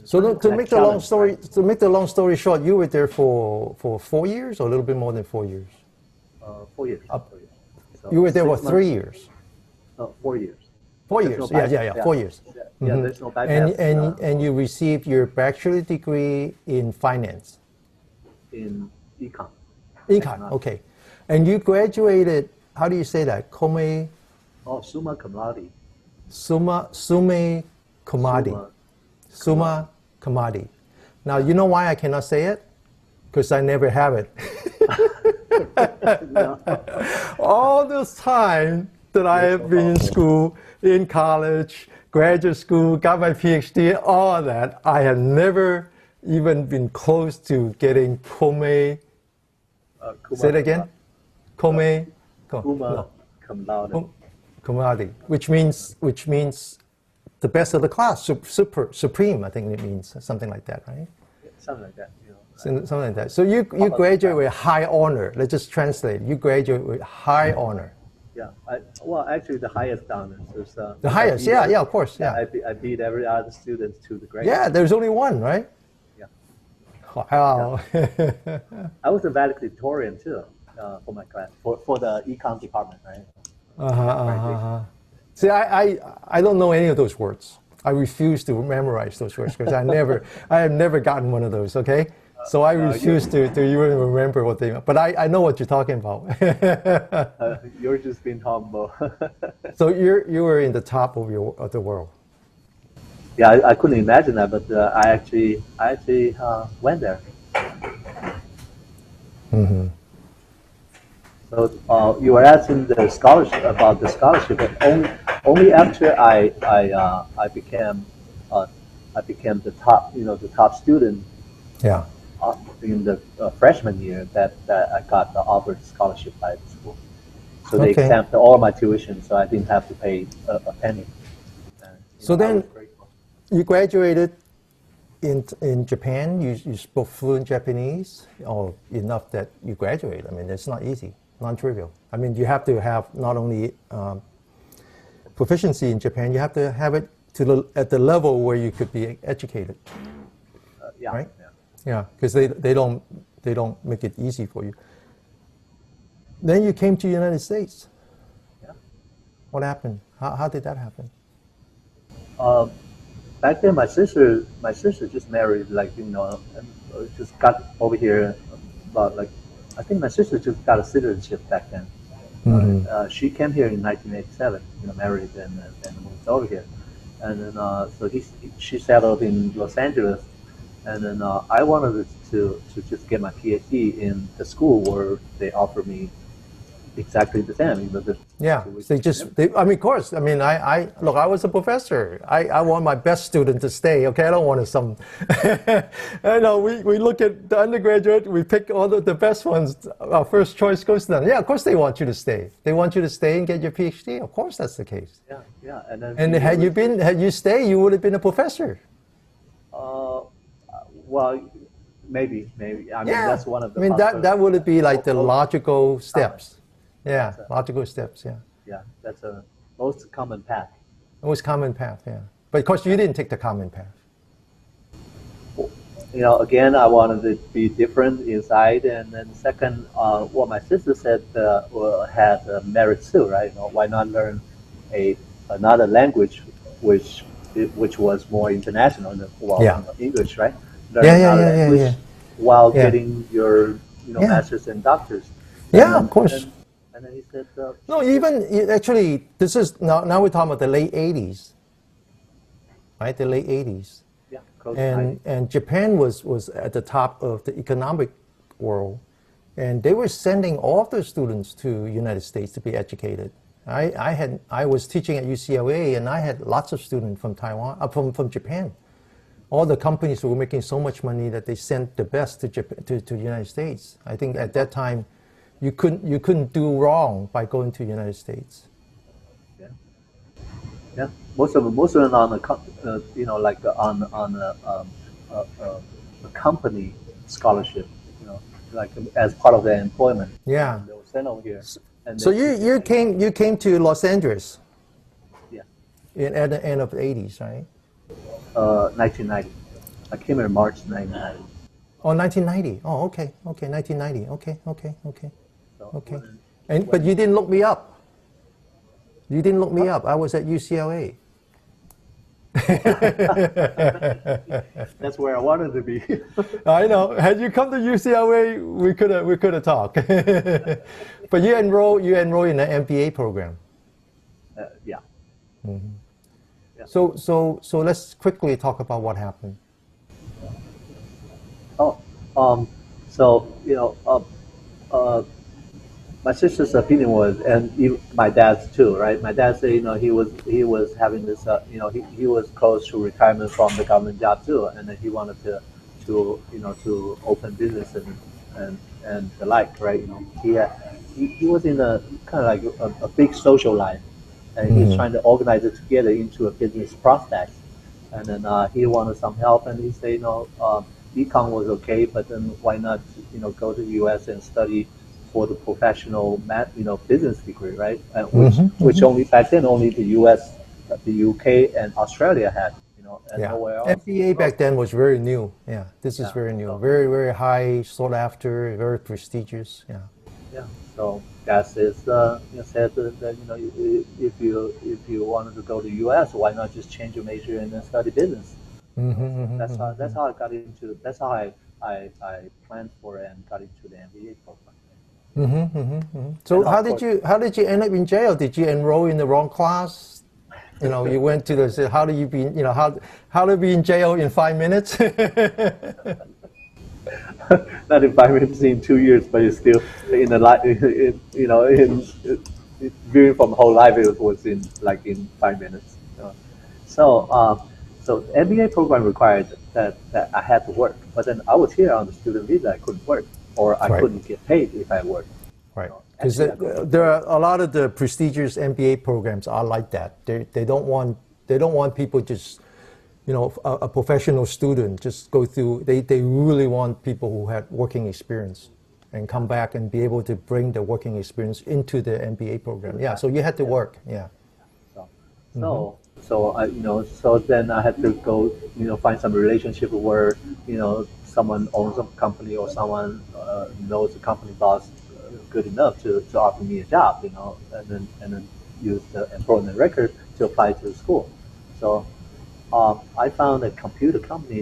So to make the long story short, you were there for 4 years or a little bit more than 4 years? 4 years. So you were there for 3 years? 4 years. 4 years. Yeah. 4 years. Yeah, there's no bypass. And you received your bachelor's degree in finance. In econ. Econ. Okay. And you graduated, how do you say that? Summa Cum Laude. Summa Cum Laude. Now, you know why I cannot say it? because I never have it. No. All this time that I have been in school, in college, graduate school, got my PhD, all that, I have never even been close to getting Say it again? Summa Cum Laude. Cum Laude, which means the best of the class, supreme, I think it means, something like that, right? Something like that. You know. Something like that. So you graduate with high honor. Let's just translate. You graduate with high honor. Yeah. Well, actually, the highest honors is The highest, yeah, of course, yeah. I beat every other student to the grade. Yeah, there's only one, right? Yeah. Wow. I was a valedictorian too for my class for the econ department, right? See, I don't know any of those words. I refuse to memorize those words because I have never gotten one of those. Okay, so I refuse to even remember what they mean. But I know what you're talking about. You're just being humble. So you were in the top of the world. Yeah, I couldn't imagine that, but I actually went there. Mm-hmm. So you were asking the scholarship about the scholarship, but only after I became the top student. Yeah. In the freshman year that I got the offered scholarship by the school. So they exempted all my tuition, so I didn't have to pay a penny. So then you graduated in Japan. You spoke fluent Japanese, or enough that you graduated. I mean, it's not easy, non-trivial. I mean, you have to have not only proficiency in Japan, you have to have it at the level where you could be educated. Yeah. Right? Yeah, because they don't make it easy for you. Then you came to the United States. Yeah. What happened? How did that happen? Back then, my sister just married, just got over here about I think my sister just got a citizenship back then. Mm-hmm. She came here in 1987, married and moved over here, and then so she settled in Los Angeles. And then I wanted to just get my PhD in the school where they offered me exactly the same. Yeah, I mean, of course. I mean, I was a professor. I want my best student to stay. Okay, I don't want some. I know we look at the undergraduate. We pick all the best ones. Our first choice goes to them. Yeah, of course they want you to stay. They want you to stay and get your PhD. Of course, that's the case. Yeah. And then had you stayed, you would have been a professor. Well, maybe. I mean, that's one of the. I mean, that would be like the logical steps. Yeah, logical steps. Yeah. Yeah, that's a most common path. Most common path. Yeah, but of course you didn't take the common path. Again, I wanted to be different inside, and then second, what my sister said had merit too, right? Why not learn another language, which was more international, English, right? Learn while getting your masters and doctors. Of course. And then he said, no, even actually, this is now we're talking about the late 80s, right? The late 80s. Yeah, close and Japan was at the top of the economic world, and they were sending all of their students to United States to be educated. I was teaching at UCLA, and I had lots of students from Taiwan, from Japan. All the companies were making so much money that they sent the best to Japan, to the United States. I think at that time, you couldn't do wrong by going to the United States. Yeah. Most of them on a company scholarship, as part of their employment. Yeah. They were sent over here. So you came to Los Angeles. Yeah. At the end of the 80s, right? 1990. I came here in March 1990. Oh, 1990. Oh, okay, 1990. Okay. So But you didn't look me up. You didn't look me up. I was at UCLA. That's where I wanted to be. I know. Had you come to UCLA, we could have talked. But you enroll in an MBA program. Yeah. Mm-hmm. Yeah. So let's quickly talk about what happened. So my sister's opinion was, and my dad's too, right? My dad said, he was having this, he was close to retirement from the government job too, and then he wanted to open business and the like, right? He was in a kind of like a big social life, and he's trying to organize it together into a business prospect. And then he wanted some help, and he said, econ was okay, but then why not, go to the U.S. and study for the professional business degree, right? Which only back then only the U.S., the U.K. and Australia had, and Yeah. nowhere else. MBA back then was very new. Yeah, this is very new. So, Very, very high, sought after, very prestigious. Yeah. yeah. So Dad says, said that if you wanted to go to U.S., why not just change your major and then study business? That's how I got into. That's how I planned for and got into the MBA program. So And of how did you end up in jail? Did you enroll in the wrong class? You went to the, how do you be, how to be in jail in 5 minutes? Not in 5 minutes, in 2 years, but it's still in the life. Viewing from whole life, it was in 5 minutes. So MBA program required that I had to work, but then I was here on the student visa. I couldn't work, or I Right. couldn't get paid if I worked. Right. Because there are a lot of the prestigious MBA programs are like that. They don't want people just, a professional student just go through. They really want people who had working experience and come back and be able to bring the working experience into the MBA program. Yeah. So you had to work. Yeah. So then I had to go, find some relationship where, someone owns a company or someone knows the company boss good enough to offer me a job, and then use the employment record to apply to the school. So I found a computer company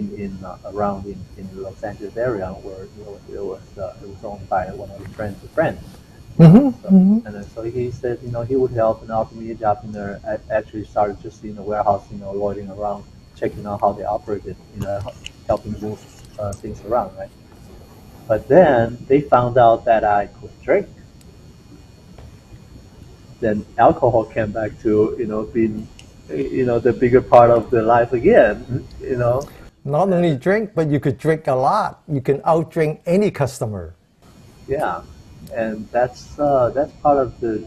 around in the Los Angeles area where it was owned by one of the friends of friends. And then so he said, he would help and offer me a job in there. I actually started just in the warehouse, loitering around, checking out how they operated, helping move things around, right? But then they found out that I could drink. Then alcohol came back to, being, the bigger part of the life again, Not only drink, but you could drink a lot. You can outdrink any customer. Yeah. And that's part of the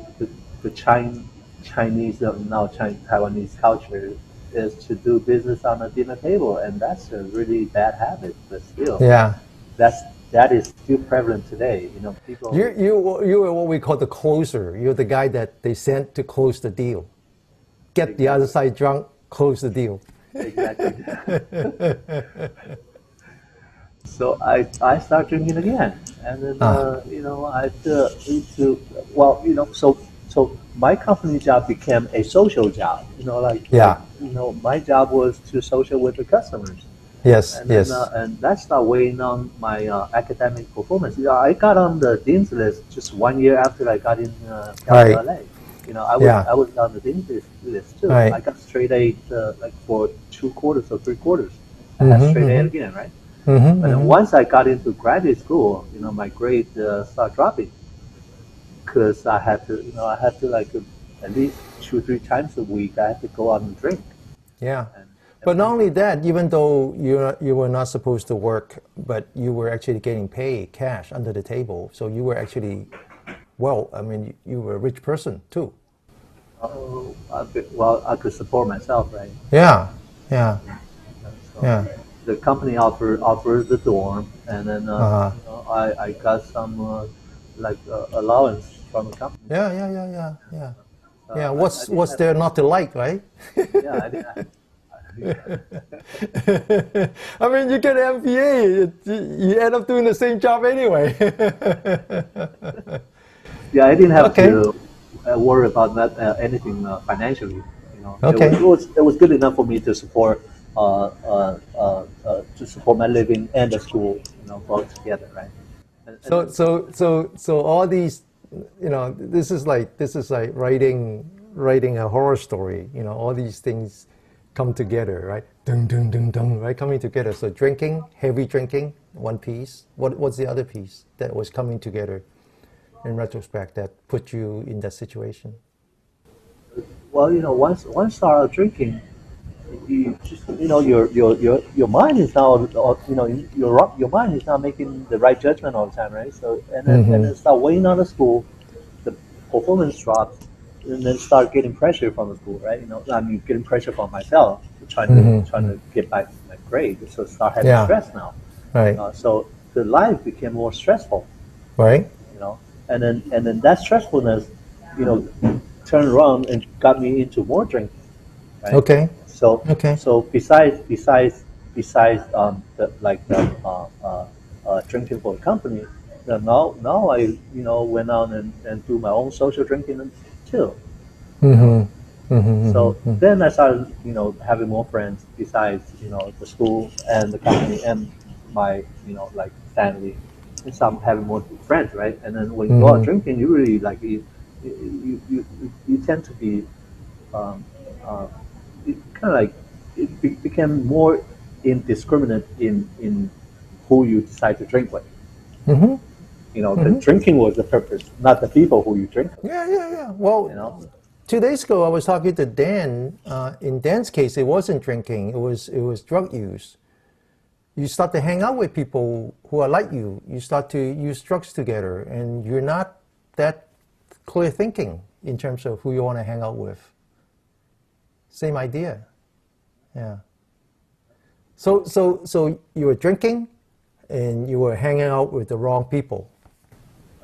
Chinese now Taiwanese culture is to do business on a dinner table, and that's a really bad habit. But still, Yeah. that is still prevalent today. People. You were what we call the closer. You're the guy that they sent to close the deal. Get the other side drunk, close the deal. Exactly. So I start drinking again, and then so my company job became a social job. My job was to social with the customers. Yes, and yes. And that started weighing on my academic performance. I got on the dean's list just 1 year after I got in LA. I was on the dean's list too. Right. I got straight A for 2 quarters or 3 quarters. I had straight A again, right? But then once I got into graduate school, my grade started dropping because I had to at least 2-3 times a week I had to go out and drink. Yeah. But not only that, even though you were not supposed to work, but you were actually getting paid cash under the table. So you were actually, you were a rich person too. Oh, I could support myself, right? Yeah, yeah, So yeah. the company offered the dorm, and then I got some allowance from the company. Yeah. Yeah, what's there not to like, right? Yeah, I didn't. I mean, you get an MBA, you end up doing the same job anyway. Yeah, I didn't have to worry about anything financially. Okay. It was good enough for me to support my living and the school, both together, right? So all these, this is like writing a horror story. All these things come together, right? Dun, dun, dun, dun, right? Coming together. So drinking, heavy drinking, one piece. What's the other piece that was coming together in retrospect that put you in that situation? Well, once I started drinking, you just your mind is now your mind is not making the right judgment all the time, right? So and then start waiting on the school, the performance drops, and then start getting pressure from the school, right? I mean, getting pressure from myself, trying to get back my grade, so start having stress now. Right. So the life became more stressful, Right. and then that stressfulness, turned around and got me into more drinking. Right? Okay. So Okay. so besides drinking for the company, now I went out and do my own social drinking too. So then I started having more friends besides the school and the company and my family. And some having more friends, right? And then when you go out drinking, you really you tend to be it kind of became more indiscriminate in who you decide to drink with. The drinking was the purpose, not the people who you drink with. Yeah. Well, 2 days ago I was talking to Dan. In Dan's case, it wasn't drinking; it was drug use. You start to hang out with people who are like you. You start to use drugs together, and you're not that clear thinking in terms of who you want to hang out with. Same idea. Yeah. So you were drinking and you were hanging out with the wrong people.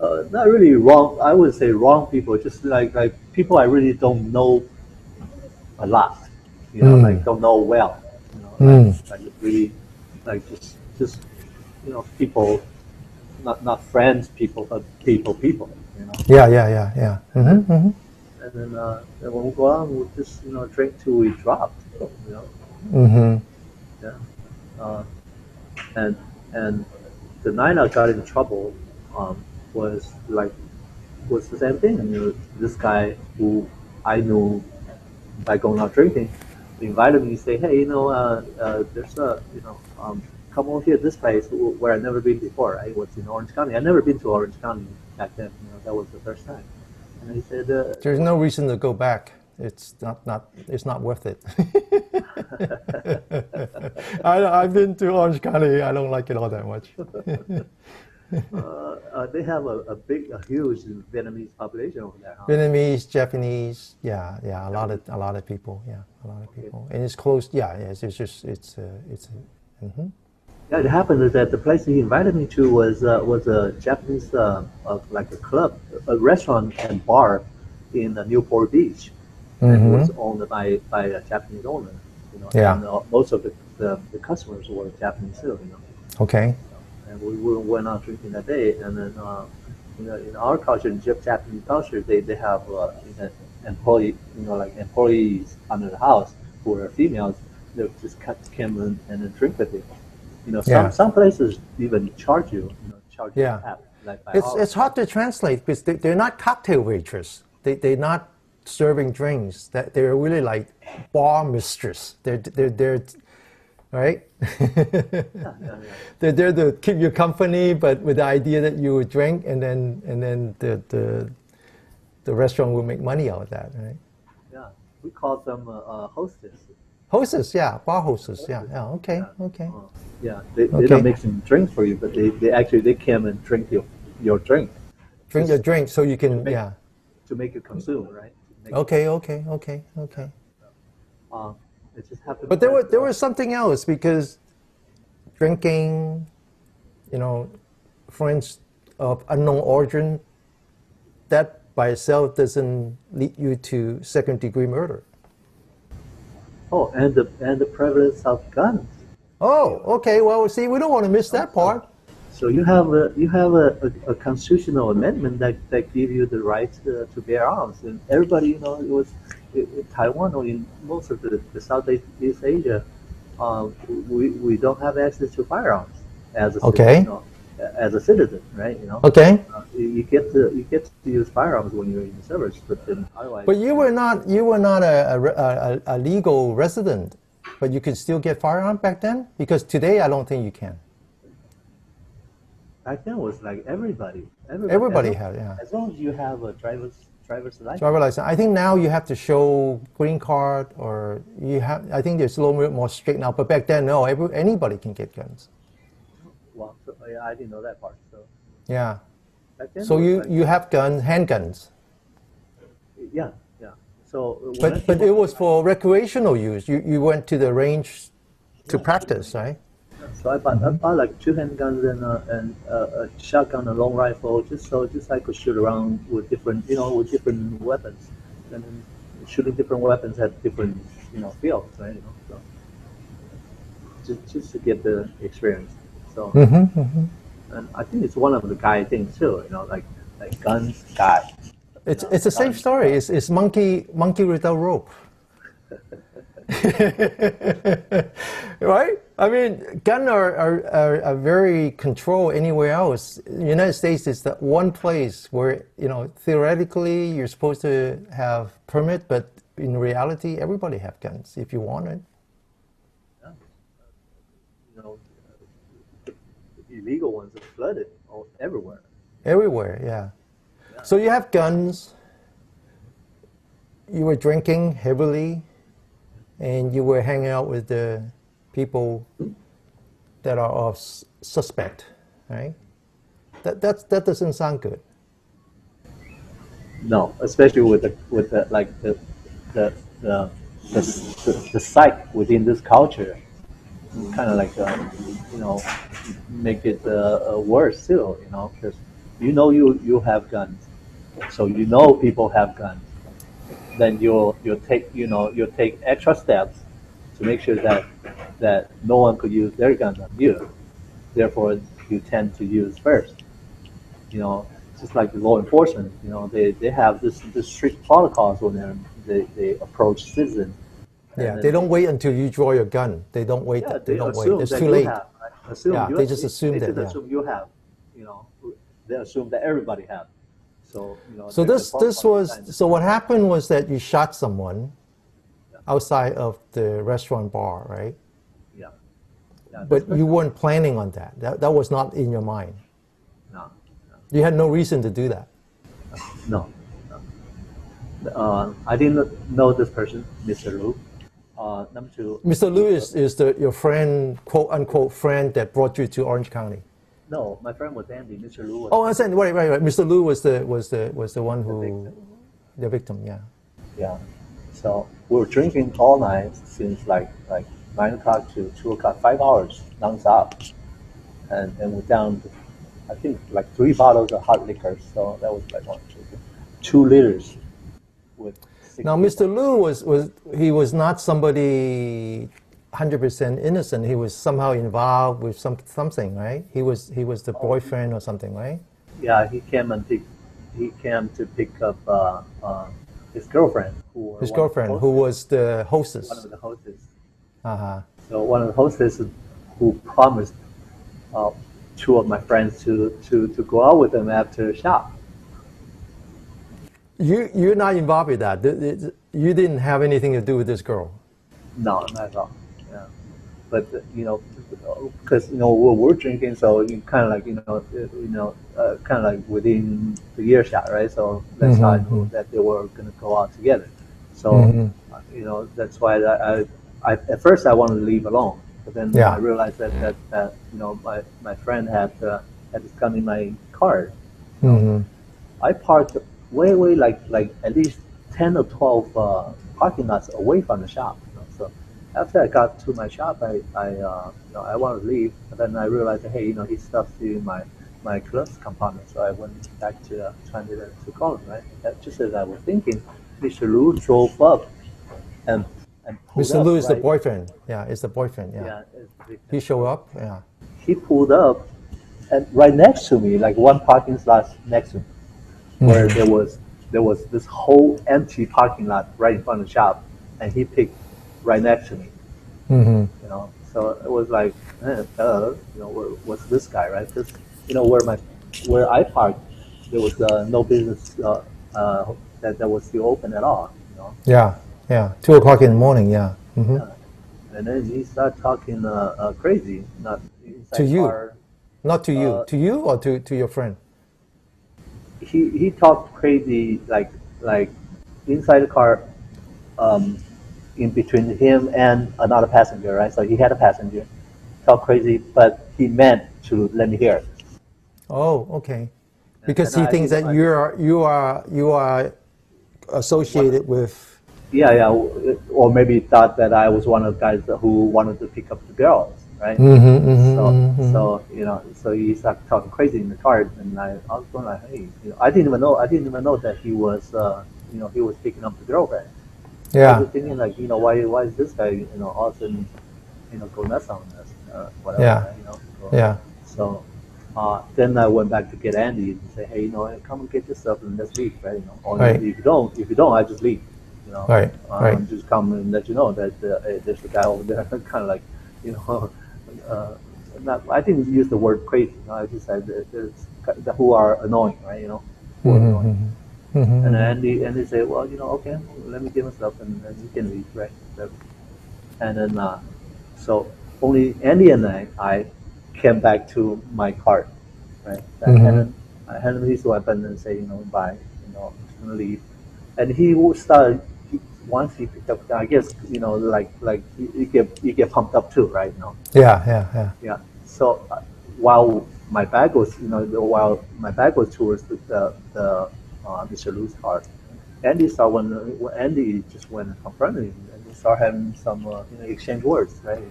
Not really wrong. I would say wrong people, just like people I really don't know a lot. Don't know well. Really, just people, not friends, people, but people. Yeah. And then when we go out, we'll just drink till we drop. Yeah. And the night I got in trouble was the same thing. This guy who I knew by going out drinking invited me to say, hey, there's come over here this place where I've never been before. Right? What's in Orange County? I'd never been to Orange County back then. That was the first time. And he said, "There's no reason to go back. It's not worth it." I've been to Orange County. I don't like it all that much. They have a huge Vietnamese population over there. Huh? Vietnamese, Japanese, yeah, a lot of people, and it's close. Yeah, it's just it's. Yeah, it happened is that the place he invited me to was a Japanese like a club, a restaurant and bar in Newport Beach, and it was owned by a Japanese owner. And most of the customers were Japanese too. Okay. And we went out drinking that day, and then in our culture, in Japanese culture, they have employees under the house who are females. They just come in and then drink with you. Some places even charge you. Charge you tap, by hour. It's hard to translate because they're not cocktail waitress. They're not serving drinks. They're really like bar mistress. They're right. They're there to keep you company, but with the idea that you would drink, and then the restaurant will make money out of that, right? Yeah, we call them hostess. Hostess, yeah, bar hostess, yeah. Okay. Yeah, they don't make some drinks for you, but they came and drink your drink. Drink your drink so you can, to make it consume, right? Okay. It just happened. But there was something else, because drinking, friends of unknown origin, that by itself doesn't lead you to second-degree murder. Oh, and the prevalence of guns. Oh, okay. Well, see, we don't want to miss that part. So you have a constitutional amendment that gives you the right to bear arms, and everybody, it was in Taiwan or in most of the Southeast Asia, we don't have access to firearms as a citizen, as a citizen, right? Okay. You get to use firearms when you're in the service, but then otherwise. But you were not a legal resident but you could still get firearm back then? Because today I don't think you can. Back then it was like everybody had, yeah. As long as you have a driver's license. Driver license. I think now you have to show green card, or you have. I think there's a little bit more strict now. But back then, no, anybody can get guns. Well, so, yeah, I didn't know that part. So yeah. Back then So you have guns, handguns. Yeah. So but it was for recreational use. You went to the range to practice, right? So I bought like 2 handguns and a shotgun, a long rifle, just I could shoot around with different weapons, and then shooting different weapons at different fields, right? So just to get the experience. So and I think it's one of the guy things too, like guns guy. It's a safe story. It's monkey without rope. Right? I mean, guns are very controlled anywhere else. The United States is the one place where, theoretically you're supposed to have permit, but in reality, everybody have guns if you want it. Illegal ones are flooded everywhere. Everywhere, yeah. So you have guns, you were drinking heavily, and you were hanging out with the people that are of suspect, right? That doesn't sound good. No, especially with the psyche within this culture, kind of make it worse too, because you have guns, so people have guns. Then you'll take extra steps to make sure that no one could use their guns on you. Therefore, you tend to use first. Just like the law enforcement, they have this strict protocols when they approach citizens. Yeah, they don't wait until you draw your gun. They don't wait. Yeah, they don't wait. It's that too late. Have, right? They just assume that. Assume you have. They assume that everybody have. So So what happened was that you shot someone outside of the restaurant bar, right? Yeah. But you weren't planning on that. That was not in your mind. No. You had no reason to do that. No. I didn't know this person, Mr. Lu. Number two. Mr. Lu is your friend, quote unquote friend that brought you to Orange County. No, my friend was Andy. Mr. Lu was. Oh, I said right. Mr. Lu was the one who, the victim, yeah. Yeah. So we were drinking all night since like 9 o'clock to 2 o'clock, 5 hours nonstop, and we downed, I think, like 3 bottles of hot liquor. So that was like 2 liters. With now, Mr. Lu was not somebody 100% innocent. He was somehow involved with something, right? He was the boyfriend or something, right? Yeah, he came to pick up his girlfriend. Who was the hostess. One of the hostess. Uh-huh. So one of the hostesses who promised 2 of my friends to go out with them after shop. You're not involved with that. You didn't have anything to do with this girl. No, not at all. Yeah, but because we're drinking, so you kind of kind of like within the earshot, right? So that's how I knew that they were going to go out together. So that's why I at first I wanted to leave alone, but then I realized that my friend had to come in my car. I parked way like at least 10 or 12 parking lots away from the shop. So after I got to my shop, I wanted to leave, but then I realized that, hey, his stuff's in my clothes compartment. So I went back to transit to call him, right? Just as I was thinking, Mr. Lu drove up and Mr. Lu is the boyfriend. Yeah, it's the boyfriend. Yeah. He showed up. Yeah. He pulled up, and right next to me, like one parking slot next to me, where there was this whole empty parking lot right in front of the shop, and he picked right next to me. So it was like, what's this guy, right? Because where I parked, there was no business that was still open at all. Yeah. 2 o'clock in the morning. Yeah. Yeah. and then he started talking crazy, not inside To you? car. Not to you. To you or to your friend? He talked crazy like inside the car, in between him and another passenger, right? So he had a passenger, talk crazy, but he meant to let me hear it. Oh, okay. Because And he I thinks didn't. that you are associated with. Yeah, yeah, or maybe thought that I was one of the guys who wanted to pick up the girls, right? So he started talking crazy in the car, and I was going like, hey, I didn't even know that he was, he was picking up the girl, right? I was Yeah, just thinking like, why is this guy, all of a sudden, go nuts on us, whatever, yeah, right? yeah. So then I went back to get Andy and say, hey, come and get your stuff and let's leave, right? Or Right, if you don't, I just leave. right, right. Just come and let you know that hey, there's a guy over there, kind of like, you know, uh, not. I didn't use the word crazy. I just said who are annoying, right? Who are annoying. And then Andy said, well, okay, let me get my stuff and then you can leave, right? And then so only Andy and I came back to my car, right? I handed him his weapon and say, bye, I'm just gonna leave. And he would start. Once he picked up, I guess like you get pumped up too, right? Yeah, yeah, yeah. Yeah. So while my bag was, while my bag was towards the Mr. Lu's car, Andy saw when Andy just went and confronted him, and they started having some exchange words, right?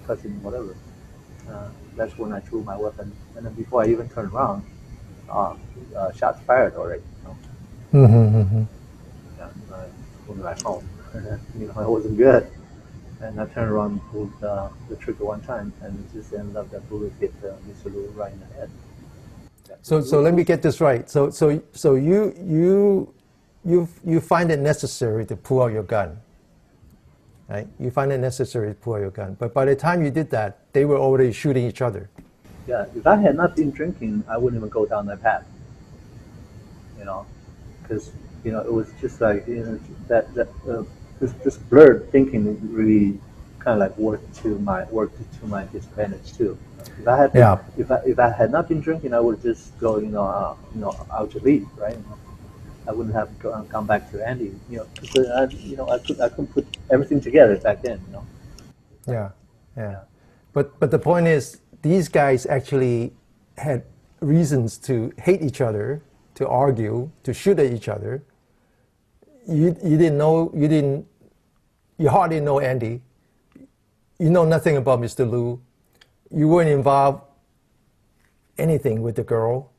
Cussing, whatever. That's when I threw my weapon, and then before I even turned around, shots fired already. Yeah, I went back home. It wasn't good. And I turned around and pulled the trigger one time, and it just ended up that bullet hit Mr. Lu right in the head. Yeah. So let me get this right. So you find it necessary to pull out your gun, right? You find it necessary to pull out your gun, but by the time you did that, they were already shooting each other. Yeah, if I had not been drinking, I wouldn't even go down that path. Because it was just like this blurred thinking really kind of like worked to my disadvantage too. If I had been, Yeah, if I had not been drinking, I would just go out to leave, right? I wouldn't have gone back to Andy, because I couldn't put everything together back then, Like, yeah, yeah. yeah, But the point is, these guys actually had reasons to hate each other, to argue, to shoot at each other. You didn't know, you hardly know Andy. You know nothing about Mr. Lu. You weren't involved anything with the girl.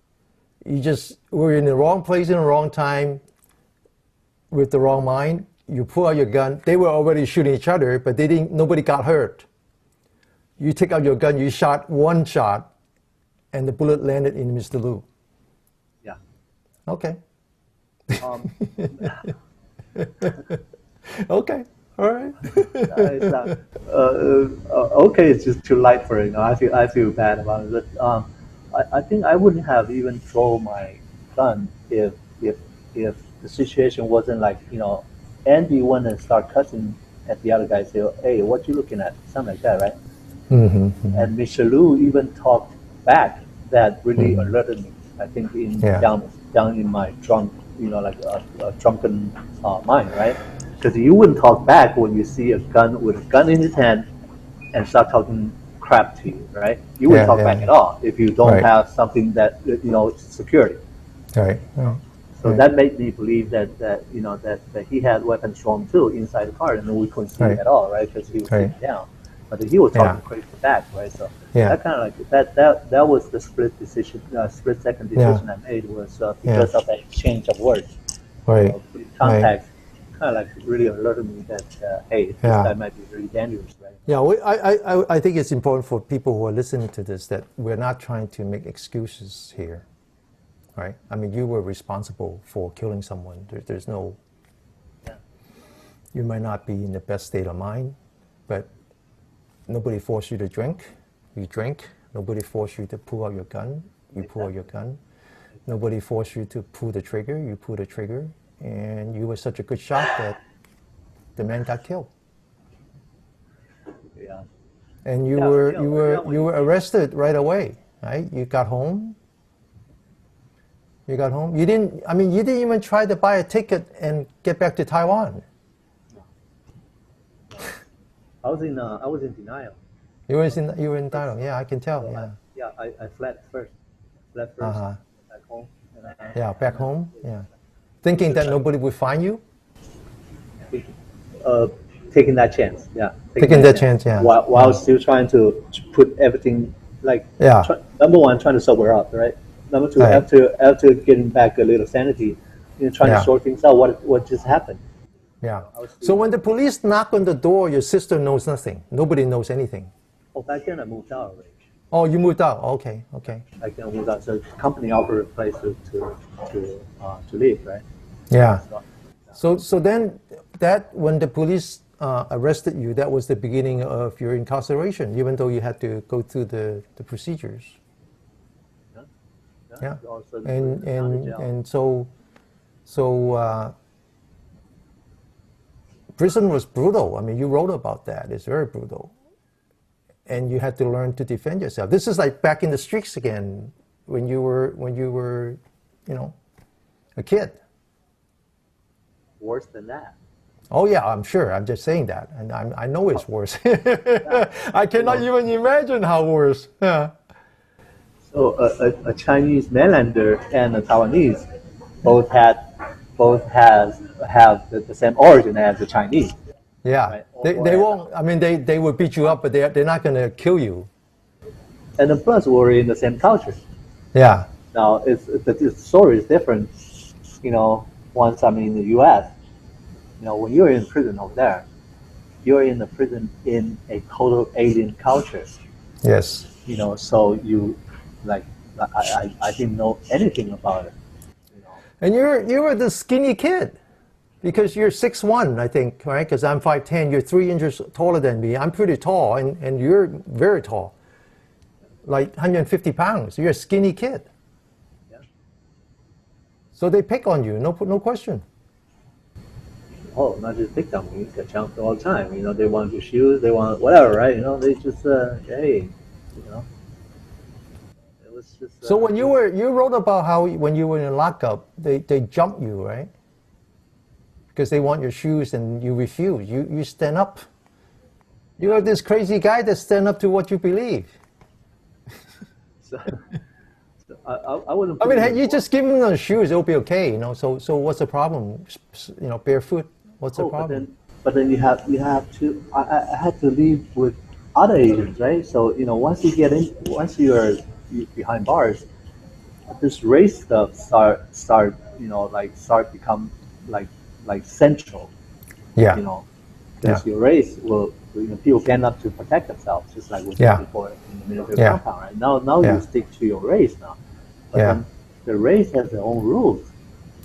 You just were in the wrong place in the wrong time with the wrong mind. You pull out your gun. They were already shooting each other, but they didn't. Nobody got hurt. You take out your gun. You shot one shot, and the bullet landed in Mr. Lu. yeah. Okay. Um, Okay. All right. it's not, okay, it's just too light for it. I feel bad about it. But I think I wouldn't have even thrown my gun if if the situation wasn't like Andy went and start cussing at the other guy, say, "Hey, what you looking at?" Something like that, right? And Mr. Lu even talked back that really alerted me. I think Yeah. down in my drunk, like a drunken mind, right? Because you wouldn't talk back when you see a gun with a gun in his hand and start talking crap to you, right? You wouldn't Yeah. talk back Yeah. at all if you don't Right. have something that security. Right. You know? Right. So Right. that made me believe that he had weapons from too inside the car, and we couldn't see it Right. at all, right? Because he was Right. sitting down, but he was Yeah. talking crazy back, right? So Yeah. that kind of like that was the split second Yeah. decision I made was Yeah. because of that exchange of words, Right. Right. contact, kind of like really alerted me that hey, this guy Yeah. might be really dangerous, right? Yeah. I think it's important for people who are listening to this that we're not trying to make excuses here, right? I mean, you were responsible for killing someone. There's no. Yeah, You might not be in the best state of mind, but nobody forced you to drink. You drink. Nobody forced you to pull out your gun. You pull out your gun. Nobody forced you to pull the trigger. You pull the trigger. And you were such a good shot that the man got killed. and you Yeah, were yeah, you were yeah, you were arrested right away, right? You got home. You got home. You didn't. I mean, you didn't even try to buy a ticket and get back to Taiwan. I was in denial. You were in Thailand. Yeah, I can tell. So Yeah. I fled first. Fled Uh first huh. back home. Yeah, back home. Yeah, thinking that nobody would find you. Uh, taking that chance. Yeah. Taking that chance. Yeah. While still trying to put everything like Yeah. number one, trying to sober up, right? Number two, Right. after getting back a little sanity, trying to Yeah. sort things out. What just happened? Yeah. I was So when the police knock on the door, your sister knows nothing. Nobody knows anything. Oh, back then I moved out already. Oh, you moved out. Okay. Okay. Back then I moved out. So the company offered a place to live, right? Yeah. So, So then that when the police arrested you, that was the beginning of your incarceration, even though you had to go through the procedures. Yeah. Also And so prison was brutal. I mean, you wrote about that. It's very brutal. And you had to learn to defend yourself. This is like back in the streets again when you were, a kid. worse than that. Oh yeah, I'm sure. I'm just saying that, and I know it's worse. I cannot even imagine how worse. Yeah. So a Chinese mainlander and a Taiwanese both have the same origin as the Chinese. Yeah, Right. they won't. I mean, they will beat you up, but they're not going to kill you. And then plus we're in the same culture. Yeah. Now the story is different. Once I'm in the U.S. When you're in prison over there, you're in the prison in a total alien culture. Yes. So you like I didn't know anything about it. And you were the skinny kid, because you're 6'1", I think, right? Because I'm 5'10". You're 3 inches taller than me. I'm pretty tall, and you're very tall, like 150 pounds. You're a skinny kid. Yeah. So they pick on you, no question. Oh, not just picked on me, get jumped all the time. They want your shoes, they want whatever, right? They just hey, it was just. So when you wrote about how when you were in lockup, they jumped you, right? Because they want your shoes and you refuse. You stand up. You're this crazy guy that stand up to what you believe. So I wouldn't. I mean, hey, you just give them the shoes, it'll be okay, So what's the problem? Barefoot. What's the problem? But then you have to. I had to live with other Asians, right? So once you're behind bars, this race stuff start become like central. Yeah. Because your race will people stand up to protect themselves, just like we did before in the military compound, right? Now you stick to your race now, but then the race has their own rules.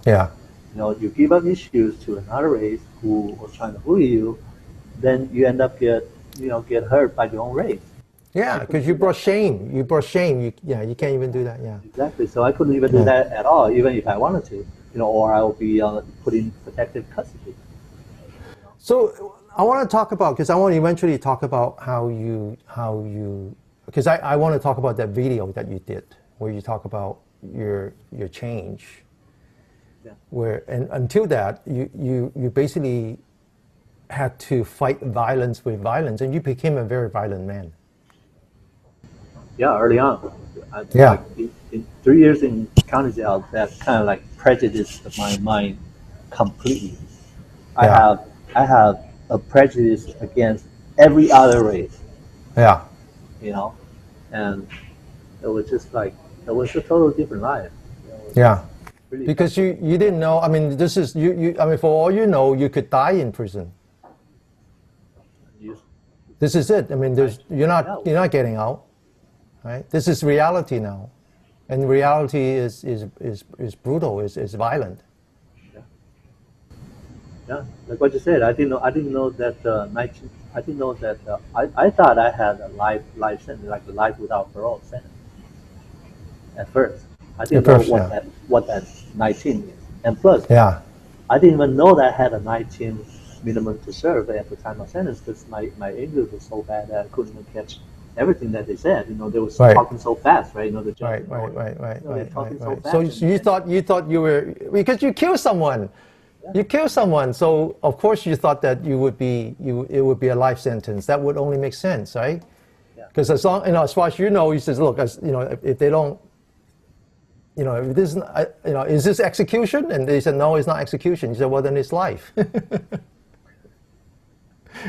Yeah. You give up issues to another race who was trying to bully you, then you end up get hurt by your own race. Yeah, because you brought shame. You can't even do that. Yeah. Exactly. So I couldn't even do that at all, even if I wanted to. Or I will be put in protective custody. So I want to talk about, because I want to eventually talk about how you, because I want to talk about that video that you did, where you talk about your change. Yeah. And until that, you basically had to fight violence with violence, and you became a very violent man. Yeah, early on. In 3 years in county jail, that kind of like prejudiced my mind completely. Yeah. I have a prejudice against every other race. Yeah. And it was just like, it was a totally different life. Yeah. Really, because you didn't know. I mean, this is you. I mean, for all you know, you could die in prison. This is it. I mean, you're not getting out, right? This is reality now, and reality is brutal. Is violent. Yeah, like what you said. I didn't know that I didn't know that. I thought I had a life sentence, like a life without parole sentence. At first, I didn't know what that 19 is, and plus, I didn't even know that I had a 19 minimum to serve at the time of sentence because my English was so bad that I couldn't even catch everything that they said. They were talking so fast, right? The judge. Right. So you thought you were, because you killed someone. Yeah. You killed someone, so of course you thought that it would be a life sentence. That would only make sense, right? Because as long, as far as he says, look, if they don't, if this, is this execution? And they said, no, it's not execution. He said, well, then it's life.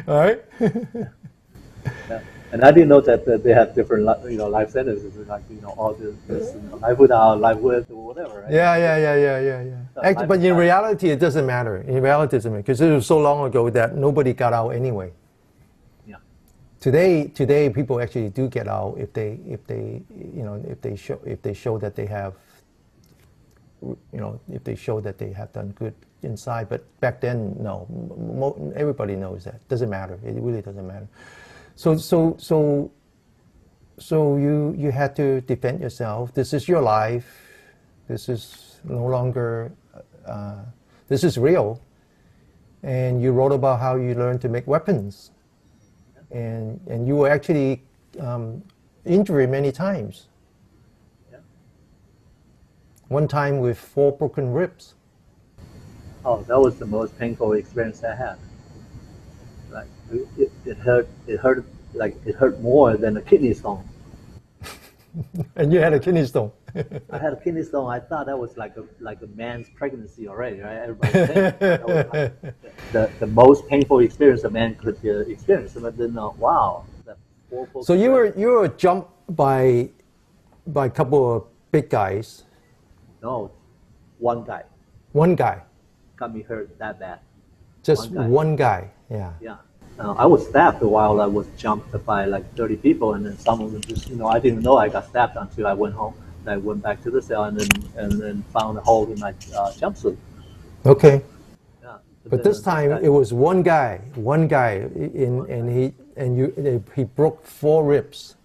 All right. Yeah. And I didn't know that they have different, life sentences, like, all this life without, life with, or whatever, right? Yeah. But in reality, it doesn't matter. In reality, it doesn't matter, because it was so long ago that nobody got out anyway. Yeah. Today, people actually do get out if they show that they have, if they show that they have done good inside. But back then, no. Everybody knows that. Doesn't matter. It really doesn't matter. So you had to defend yourself. This is your life. This is no longer. This is real. And you wrote about how you learned to make weapons, and you were actually injured many times. Yeah. One time with 4 broken ribs. Oh, that was the most painful experience I had. Like it hurt. It hurt like it hurt more than a kidney stone. And you had a kidney stone. I had a kidney stone. I thought that was like a man's pregnancy already, right? Everybody said that was like the most painful experience a man could experience. But then, wow. So you were jumped by a couple of big guys. No, one guy. One guy. Got me hurt that bad. Just one guy. Yeah. Yeah. I was stabbed while I was jumped by like 30 people, and then some of them just, I didn't know I got stabbed until I went home. I went back to the cell and then found a hole in my jumpsuit. Okay. Yeah. But this time it was one guy, and he broke 4 ribs.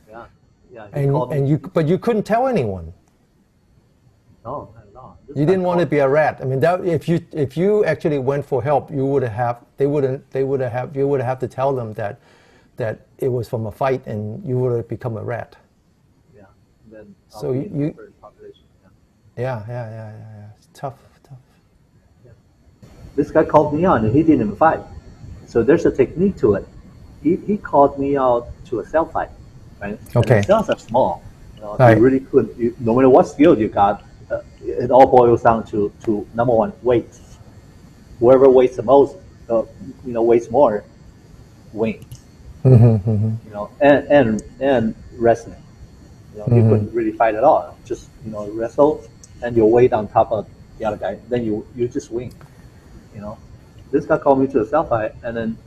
Yeah. Yeah. But you couldn't tell anyone. No. You didn't want to be a rat. I mean, if you actually went for help, you would have to tell them that it was from a fight, and you would have become a rat. Yeah. Then so you. Yeah. Yeah. It's tough. Yeah. This guy called me out, and he didn't even fight. So there's a technique to it. He called me out to a cell fight, right? Okay. And the cells are small. Right. You really could. No matter what skill you got. It all boils down to number one, weight. Whoever weighs the most, weighs more, wins. And wrestling. You couldn't really fight at all. Just wrestle, and your weight on top of the other guy. Then you just win. This guy called me to a cell fight, and then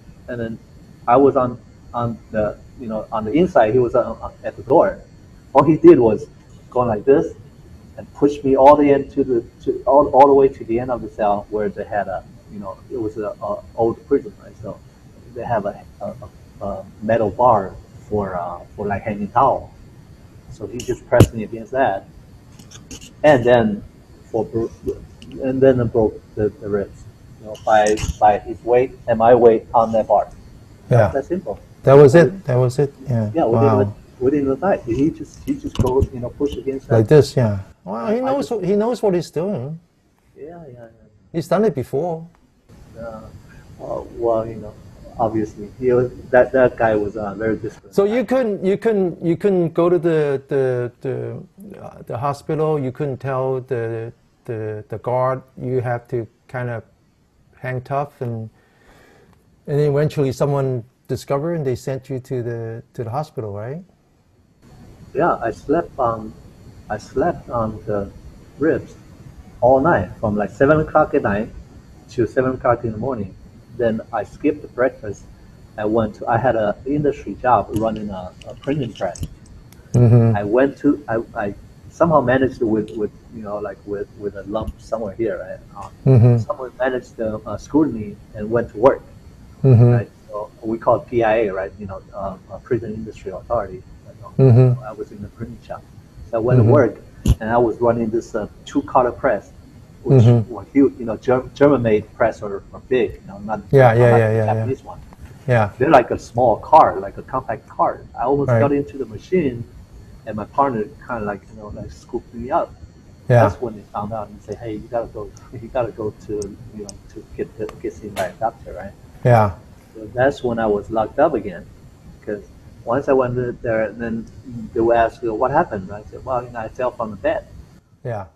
I was on the on the inside. He was at the door. All he did was going like this. And pushed me all the way all the way to the end of the cell where they had it was a old prison, right? So they have a metal bar for like hanging towel. So he just pressed me against that, and then broke the ribs, by his weight and my weight on that bar. Yeah, that's simple. That was it. Yeah. Yeah. Wow. We didn't fight. He just goes push against that. Like this, yeah. Well, he knows what he's doing. Yeah. He's done it before. Well, obviously, that guy was very disciplined. So you couldn't go to the hospital. You couldn't tell the guard. You have to kind of hang tough, and then eventually someone discovered and they sent you to the hospital, right? Yeah, I slept on the ribs all night from like 7 o'clock at night to 7 o'clock in the morning. Then I skipped the breakfast. I had an industry job running a printing press. Mm-hmm. I somehow managed to with a lump somewhere here. Right? Someone managed to scrutiny and went to work. Mm-hmm. Right? So we call it PIA, right? Prison Industry Authority. I was in the printing shop. So I went to work, and I was running this 2-color press which were huge. German-made press are big. Not Japanese one. Yeah. They're like a small car, like a compact car. I almost got into the machine, and my partner kind of like scooped me up. Yeah. That's when they found out and say, "Hey, you gotta go to to get seen by a doctor, right?" Yeah. So that's when I was locked up again, because once I went there, then they would ask, "What happened?" I said, "Well, I fell from the bed." Yeah.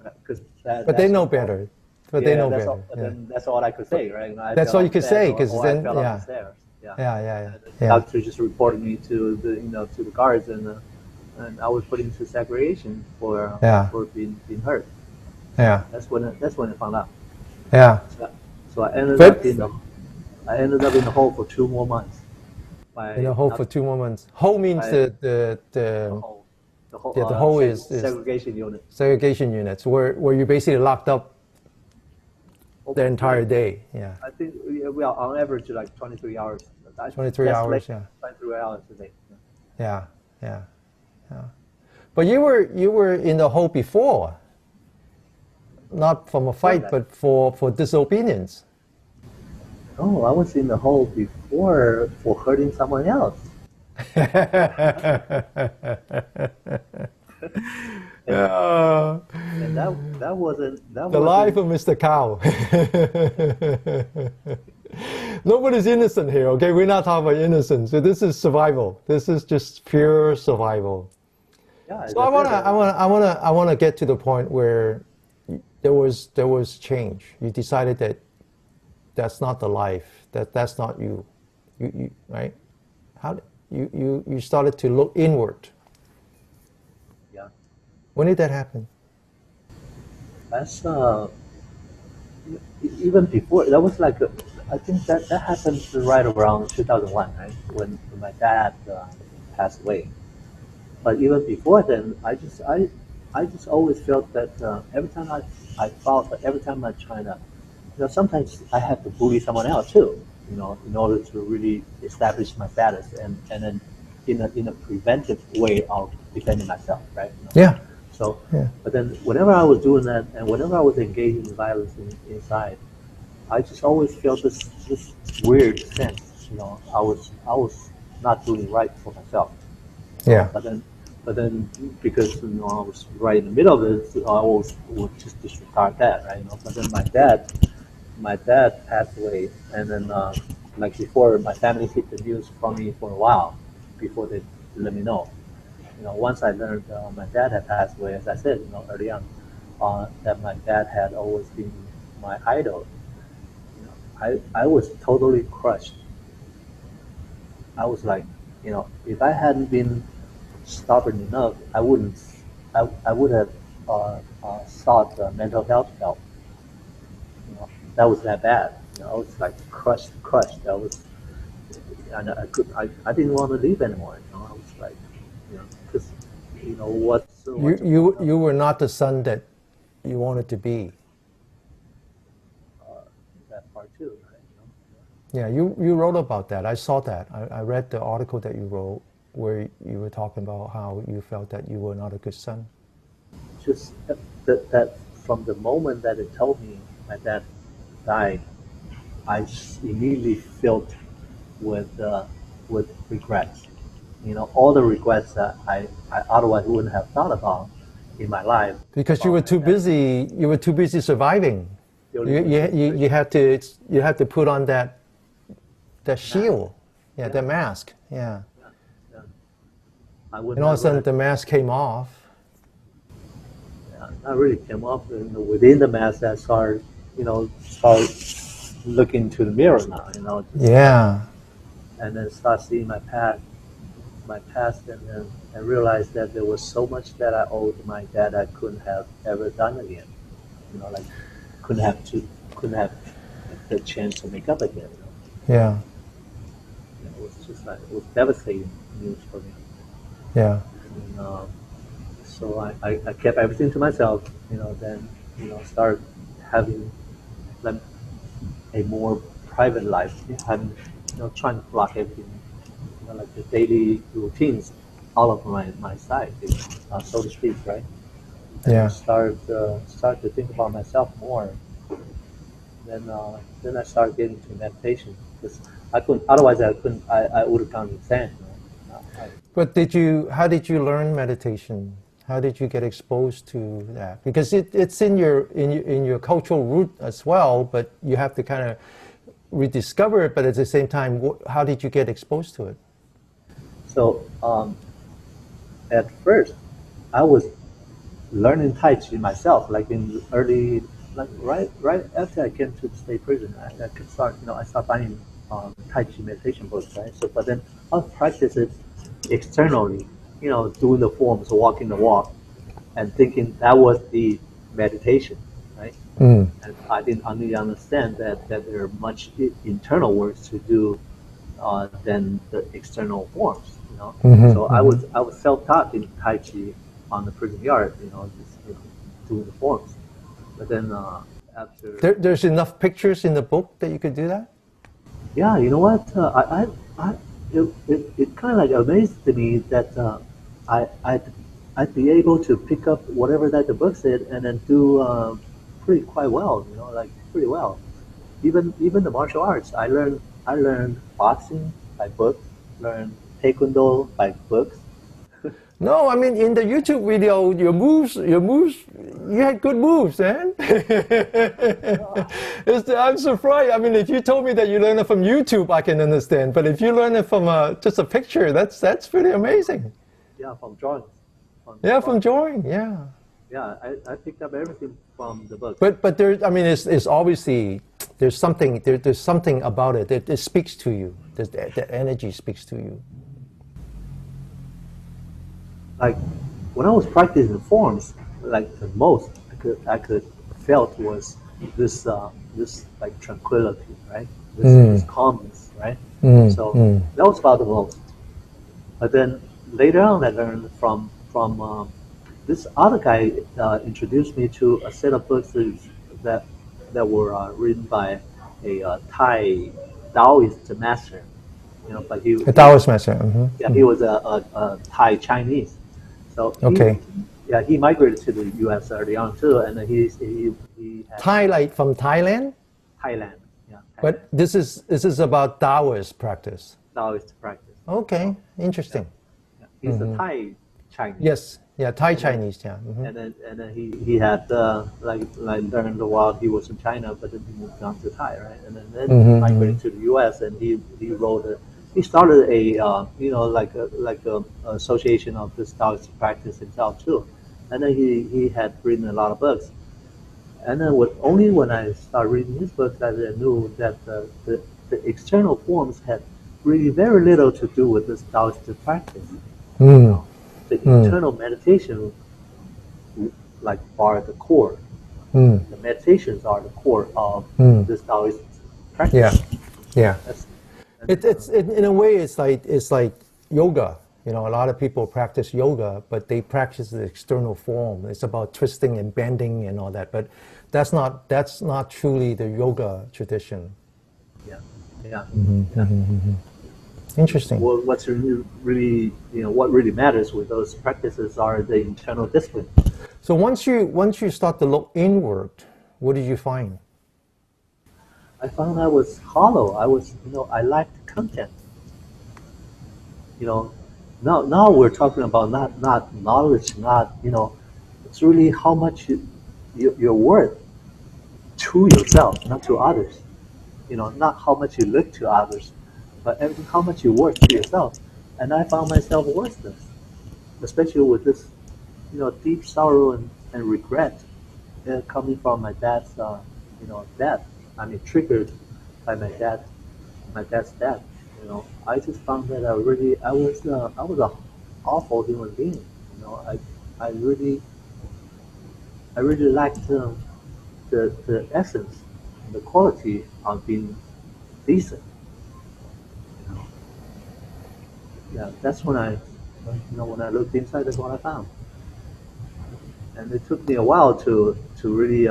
But they know better. They know better. Then that's all I could say, right? That's all you could say, because then I fell off the stairs. Yeah. The doctor just reported me to the guards, and I was put into segregation for being hurt. Yeah. That's when I found out. Yeah. So I ended up in the hole for 2 more months. In the hole for 2 more months. Hole means the hole is segregation unit. Segregation units where you basically locked up the entire day. Yeah. I think we are on average like 23 hours. 23 hours. 23 hours a day. Yeah. But you were in the hole before, not from a fight, but for disobedience. Oh, I was in the hole before for hurting someone else. And that wasn't the life of Mr. Cow. Nobody's innocent here, okay? We're not talking about innocence. So this is survival. This is just pure survival. Yeah, so I wanna get to the point where there was change. You decided that that's not the life. That's not you. You right? How you started to look inward. Yeah. When did that happen? That's even before. That was like I think that happened right around 2001, right? When my dad passed away. But even before then, I just always felt that every time I felt that every time I try to, sometimes I have to bully someone else too, in order to really establish my status, and then in a preventive way of defending myself, right? Yeah. So, but then whenever I was doing that, and whenever I was engaging in violence inside, I just always felt this weird sense, I was not doing right for myself. Yeah. But then because I was right in the middle of it, I always would just disregard that, right? But then my dad passed away, and then like before, my family hid the news from me for a while before they let me know. Once I learned my dad had passed away, as I said, early on, that my dad had always been my idol. I was totally crushed. I was like, if I hadn't been stubborn enough, I would have sought mental health help. That was that bad. I was like crushed. That was, and I didn't want to leave anymore. I was like, because what's you were not the son that you wanted to be. That part too, right? Yeah, you wrote about that. I saw that. I read the article that you wrote where you were talking about how you felt that you were not a good son. Just that from the moment that it told me my dad died, I immediately filled with regrets. All the regrets that I otherwise wouldn't have thought about in my life. Because you were too busy. You were too busy surviving. You had to put on that shield, that mask, and all of a sudden the mask came off. Yeah, not really came off. Within the mask, I started looking to the mirror now. And then start seeing my past, and realized that there was so much that I owed my dad I couldn't have ever done again. Like couldn't have the chance to make up again. Yeah. It was just like, it was devastating news for me. Yeah. And, so I kept everything to myself. Then start having like a more private life. Having trying to block everything. Like the daily routines, all of my side, so to speak, right? and Yeah. start to think about myself more. Then I started getting to meditation because I couldn't. Otherwise, I would have gone insane. You know? But how did you learn meditation? How did you get exposed to that? Because it's in your cultural root as well, but you have to kind of rediscover it. But at the same time, how did you get exposed to it? So at first, I was learning Tai Chi myself, like in early, like right after I came to the state prison, I could start. I started finding Tai Chi meditation books, right? So, but then I'll practice it externally, doing the forms, walking the walk, and thinking that was the meditation, right? Mm. And I didn't really understand that there are much internal works to do than the external forms, Mm-hmm, So mm-hmm. I was self-taught in Tai Chi on the prison yard, just doing the forms. But then after, There's enough pictures in the book that you could do that? yeah, you know what? It kind of like amazed me that I'd be able to pick up whatever that the book said and then do pretty quite well, like pretty well. Even the martial arts, I learned boxing by books, learned taekwondo by books. No, I mean in the YouTube video, you had good moves, man. I'm surprised. I mean, if you told me that you learned it from YouTube, I can understand. But if you learn it from just a picture, that's pretty amazing. Yeah, from drawings. Yeah, from drawing. Yeah. Yeah, I picked up everything from the book. But there, I mean, it's obviously there's something about it that it speaks to you. That energy speaks to you. Like when I was practicing forms, like the most I could felt was this this like tranquility, right? This calmness, right? So that was about the most. But then later on, I learned from this other guy introduced me to a set of books that that were written by a Thai Taoist master. But A Taoist master. yeah, he was a Thai Chinese. So Okay. he migrated to the U.S. early on too, and he had Thai, like from Thailand. Thailand, yeah, Thailand, But this is about Taoist practice. Taoist practice. Okay, interesting. Yeah. He's a Thai Chinese. Yes, yeah, Thai Chinese, yeah. And then he had like learned while he was in China, but then he moved on to Thai, right? And then he migrated to the U.S. and he started a like a association of this Taoist practice himself too, and then he had written a lot of books. And then only when I started reading his books that I knew that the external forms had really very little to do with this Taoist practice. The internal meditation, like, are the core. The meditations are the core of this Taoist practice. Yeah, yeah. That's, It's in a way it's like yoga. A lot of people practice yoga, but they practice the external form. It's about twisting and bending and all that. But that's not truly the yoga tradition. yeah, yeah. Interesting. Well, what's really what really matters with those practices are the internal discipline. So once you start to look inward, what did you find? I found I was hollow. I lacked content. Now we're talking about not knowledge, it's really how much you're worth to yourself, not to others. Not how much you look to others, but everything how much you're worth to yourself. And I found myself worthless, especially with this, deep sorrow and regret coming from my dad's, death. I mean, triggered by my dad's death. I just found that I was a awful human being. I really lacked the essence, the quality of being decent. Yeah, that's when when I looked inside, that's what I found. And it took me a while to really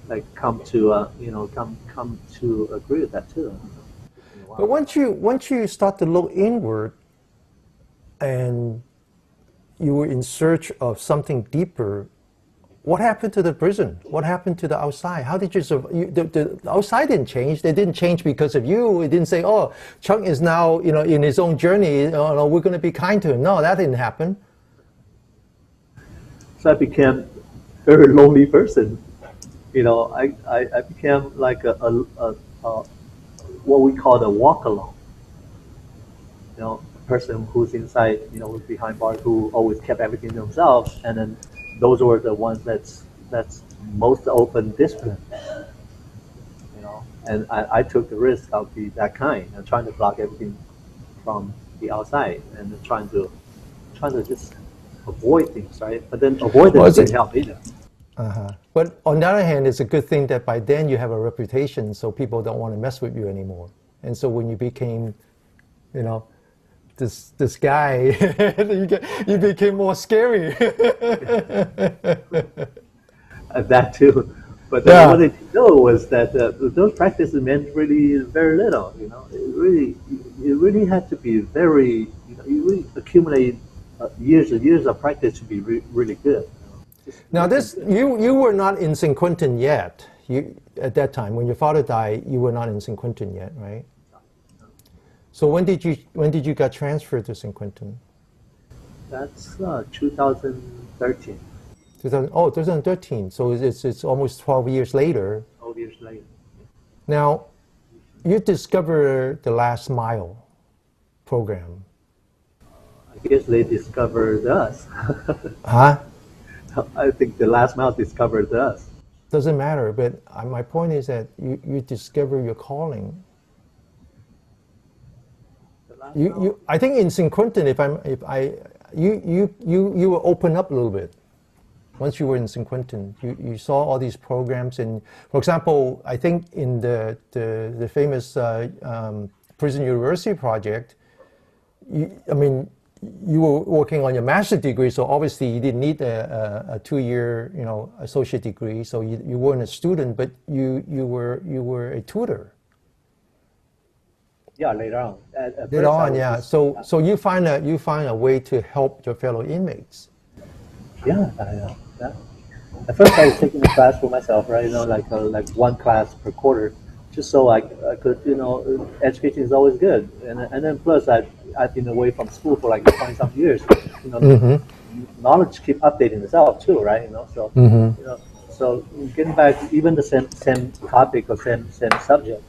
like come to come to agree with that too. But once you start to look inward, and you were in search of something deeper. What happened to the prison? What happened to the outside? How did you survive? The outside didn't change. They didn't change because of you. It didn't say, oh, Chung is now, in his own journey. No, we're going to be kind to him. No, that didn't happen. So I became a very lonely person. I became like a what we call a walk alone. A person who's inside, was behind bars, who always kept everything to themselves, and then those were the ones that's most open discipline. And I took the risk. I'll be that kind and trying to block everything from the outside and trying to just avoid things, right? But then avoidance didn't help either. But on the other hand, it's a good thing that by then you have a reputation, so people don't want to mess with you anymore. And so when you became, this guy, you became more scary. That too. But then what they didn't know was that those practices meant really very little. It really had to be very, you really accumulate years and years of practice to be really good. Now you were not in San Quentin yet. At that time, when your father died, you were not in San Quentin yet, right? So when did you get transferred to San Quentin? That's 2013. 2013. So it's almost 12 years later. 12 years later. Now, you discovered the Last Mile program. I guess they discovered us. Huh? I think the Last Mile discovered us. Doesn't matter, but my point is that you discover your calling. I think in San Quentin, you will open up a little bit. Once you were in San Quentin, you saw all these programs, and for example, I think in the famous Prison University project, you were working on your master's degree, so obviously you didn't need a 2-year associate degree, so you weren't a student, but you were a tutor. Yeah, later on. Later on, yeah. So you find a way to help your fellow inmates. Yeah. At first, I was taking a class for myself, right? Like one class per quarter, just so I could, education is always good, and then plus I've been away from school for like 20-something years. Knowledge keep updating itself too, right? So getting back, even the same topic or same subject,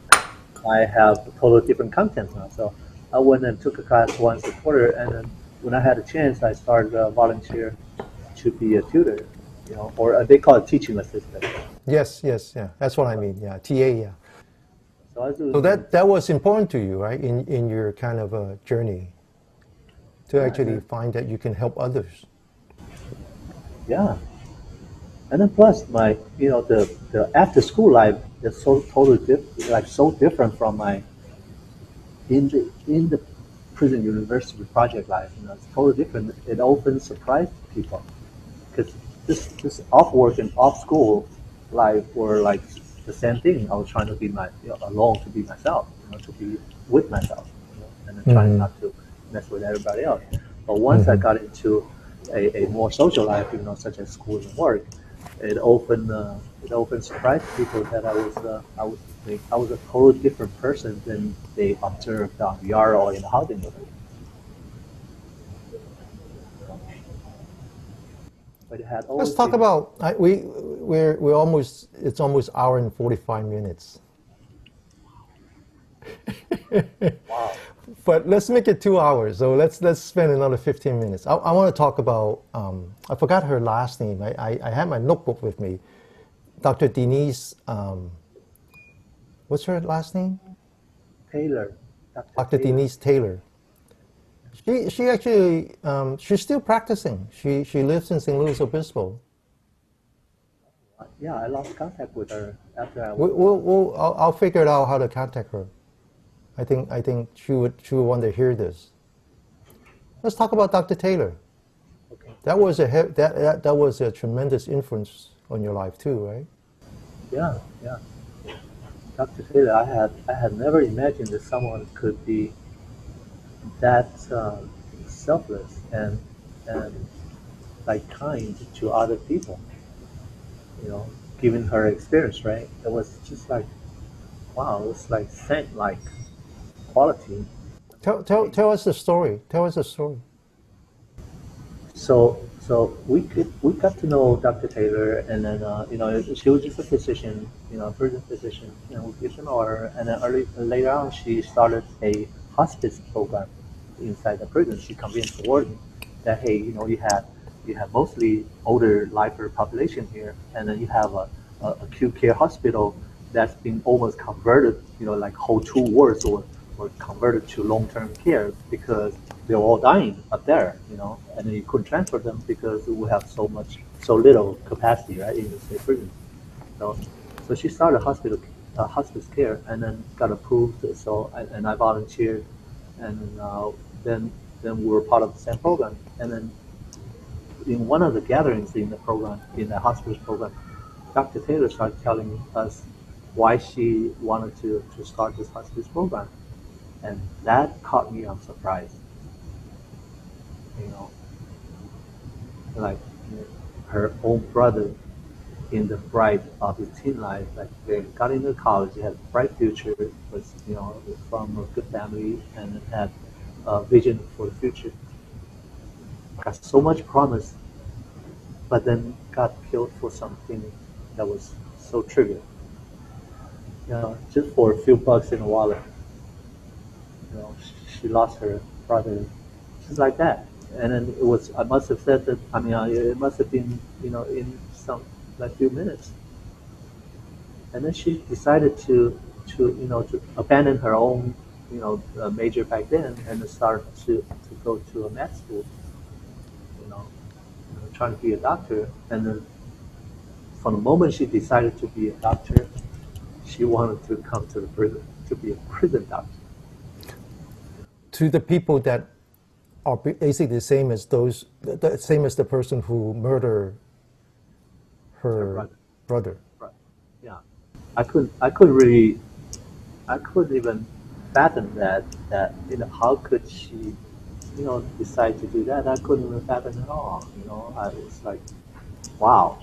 I have totally different content now. So I went and took a class once a quarter, and then when I had a chance, I started volunteer to be a tutor, or they call it teaching assistant. Yes, yeah, that's what I mean. Yeah, TA, yeah. So that was important to you, right? In your kind of journey, to actually find that you can help others. Yeah, and then plus my, the after school life is so totally different from my in the prison university project life. It's totally different. It often surprised people because this off work and off school life were like the same thing. I was trying to be alone, to be myself, to be with myself, and then trying not to mess with everybody else. But once I got into a more social life, such as school and work, it often surprised people that I was a totally different person than they observed on VR or in the housing unit. But it had Let's talk about we're almost, it's almost hour and 45 minutes. Wow. But let's make it 2 hours. So let's spend another 15 minutes. I want to talk about, I forgot her last name. I had my notebook with me. Dr. Denise, what's her last name? Taylor. Dr. Denise Taylor. She actually, she's still practicing. She lives in St. Louis Obispo. Yeah, I lost contact with her after I. I'll figure it out how to contact her. I think she would want to hear this. Let's talk about Dr. Taylor. Okay. That was a tremendous influence on your life too, right? Yeah. Dr. Taylor, I had never imagined that someone could be that selfless and like kind to other people, given her experience, right? It was just like, wow, it was like saint-like quality. Tell us the story. Tell us the story. So we got to know Dr. Taylor, and then she was just a physician, a prison physician. We get to know her, and then later on she started a hospice program inside the prison. She convinced the warden that, hey, you have mostly older lifer population here, and then you have a acute care hospital that's been almost converted, like whole two wards were converted to long-term care because they were all dying up there, and then you couldn't transfer them because we have so little capacity, right, in the state prison. So, so she started hospice care, and then got approved. So, and I volunteered, and then then we were part of the same program. And then in one of the gatherings in the program, in the hospice program, Dr. Taylor started telling us why she wanted to start this hospice program, and that caught me on surprise. You know, like her own brother in the pride of his teen life, like they got into college, they had a bright future, was from a good family, and had a vision for the future. Got so much promise, but then got killed for something that was so trivial. Just for a few bucks in a wallet. She lost her brother, just like that. And then it was. I must have said that. I mean, it must have been, in some like few minutes. And then she decided to abandon her own, major back then, and start to go to a med school. You know, trying to be a doctor. And then from the moment she decided to be a doctor, she wanted to come to the prison to be a prison doctor. To the people that are basically the same as the same as the person who murdered her brother. Right. Yeah. I couldn't even fathom that how could she decide to do that. I couldn't even fathom at all. I was like, wow,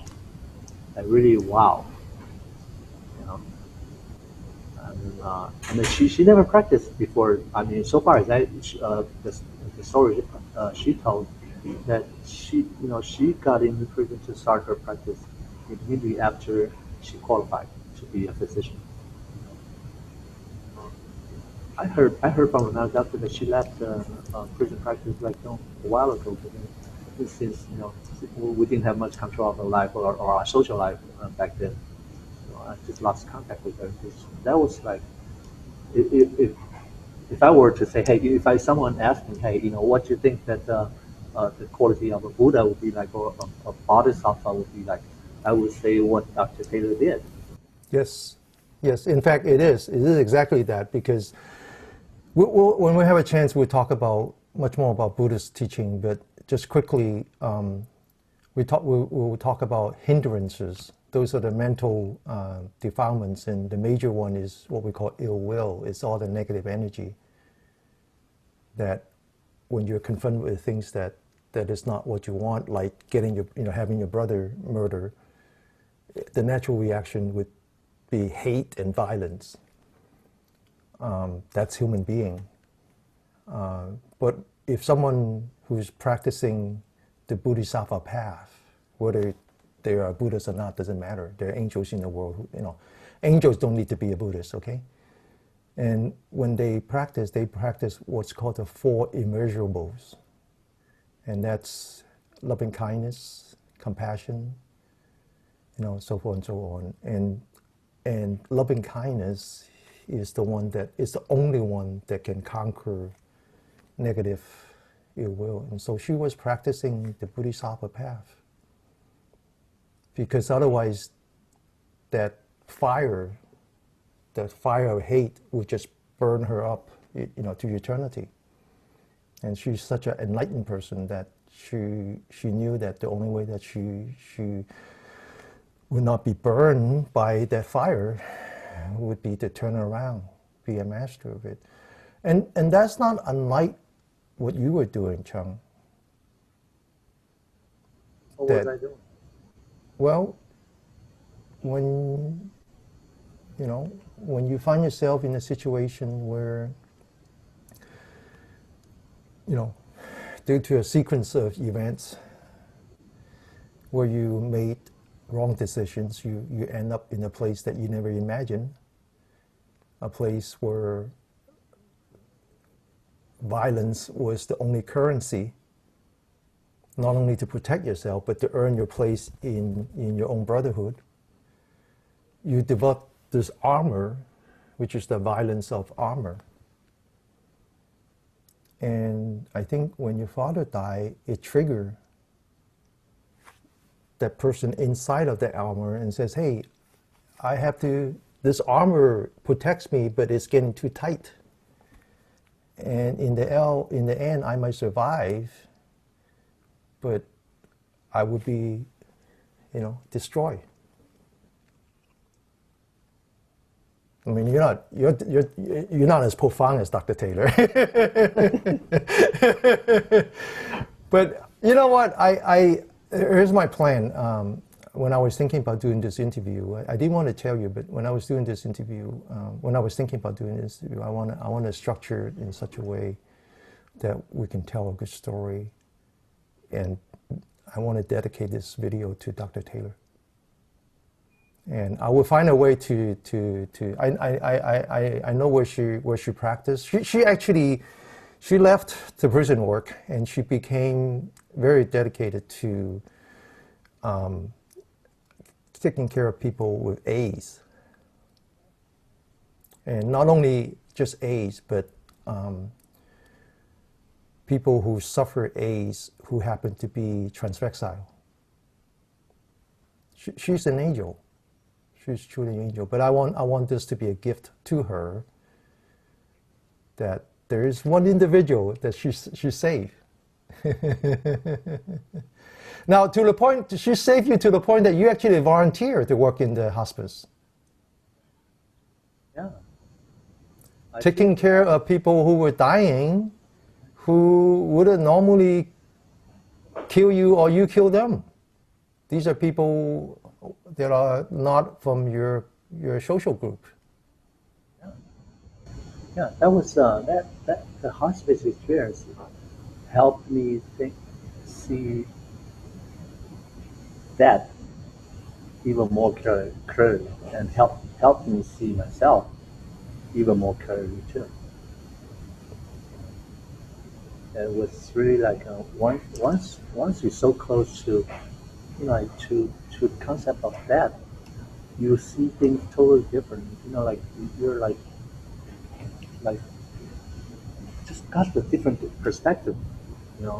like really wow. you know and then she never practiced before. I mean, so far as the story she told, that she got into prison to start her practice immediately after she qualified to be a physician. I heard from another doctor that she left prison practice like a while ago. But since we didn't have much control of her life or our social life back then, I just lost contact with her. That was like, if I were to say, hey, if someone asked me, hey, what do you think that the quality of a Buddha would be like, or a Bodhisattva would be like, I would say what Dr. Taylor did. Yes, yes. In fact, it is. It is exactly that, because when we have a chance, we'll talk about much more about Buddhist teaching. But just quickly, we'll talk about hindrances. Those are the mental defilements, and the major one is what we call ill will. It's all the negative energy that, when you're confronted with things that is not what you want, like having your brother murdered, the natural reaction would be hate and violence. That's human being. But if someone who's practicing the Bodhisattva path, whether they are Buddhists or not, doesn't matter. There are angels in the world. Angels don't need to be a Buddhist, okay? And when they practice what's called the Four Immeasurables. And that's loving kindness, compassion, so forth and so on. And loving kindness is the only one that can conquer negative ill will. And so she was practicing the Bodhisattva path, because otherwise that fire of hate would just burn her up, to eternity. And she's such an enlightened person that she knew that the only way that she would not be burned by that fire would be to turn around, be a master of it. And that's not unlike what you were doing, Chung. What was I doing? Well, when you find yourself in a situation where, due to a sequence of events where you made wrong decisions, you end up in a place that you never imagined, a place where violence was the only currency, not only to protect yourself, but to earn your place in your own brotherhood. You develop this armor, which is the violence of armor. And I think when your father died, it triggered that person inside of the armor and says, hey, this armor protects me, but it's getting too tight. And in the end, I might survive, but I would be, destroyed. I mean, you're not as profound as Dr. Taylor. But you know what? Here's my plan. When I was thinking about doing this interview, I didn't want to tell you, but when I was doing this interview, when I was thinking about doing this interview, I want to structure it in such a way that we can tell a good story, and I want to dedicate this video to Dr. Taylor. And I will find a way to I know where she practiced. She left the prison work and she became very dedicated to taking care of people with AIDS. And not only just AIDS, but people who suffer AIDS who happen to be transvestite. She's an angel. She's truly an angel. But I want this to be a gift to her, that there is one individual that she saved. Now, to the point, she saved you to the point that you actually volunteer to work in the hospice. Yeah. Taking care of people who were dying, who wouldn't normally kill you or you kill them. These are people that are not from your social group. Yeah, that was that the hospice experience helped me see that even more clearly, and helped me see myself even more clearly too. And it was really like once you're so close to to the concept of that, you see things totally different. You're like just got the different perspective.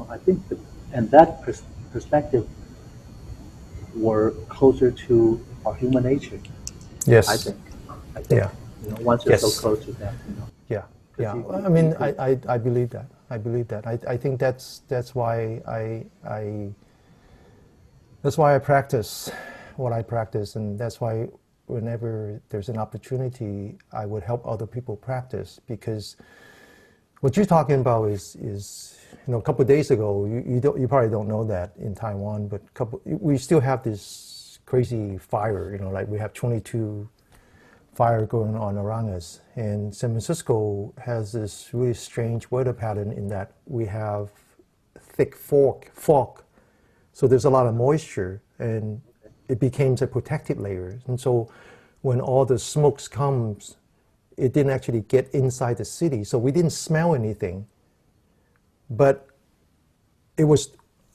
I think that perspective were closer to our human nature. Yes. I think. Yeah. Once you're so close to that. Yeah. Yeah. I mean, I believe that. I believe that. I think that's why I practice what I practice, and that's why whenever there's an opportunity, I would help other people practice, because what you're talking about is a couple of days ago, you probably don't know that in Taiwan, but we still have this crazy fire, like we have 22 fire going on around us. And San Francisco has this really strange weather pattern in that we have thick fog. So there's a lot of moisture, and it becomes a protected layer. And so when all the smokes comes, it didn't actually get inside the city. So we didn't smell anything. But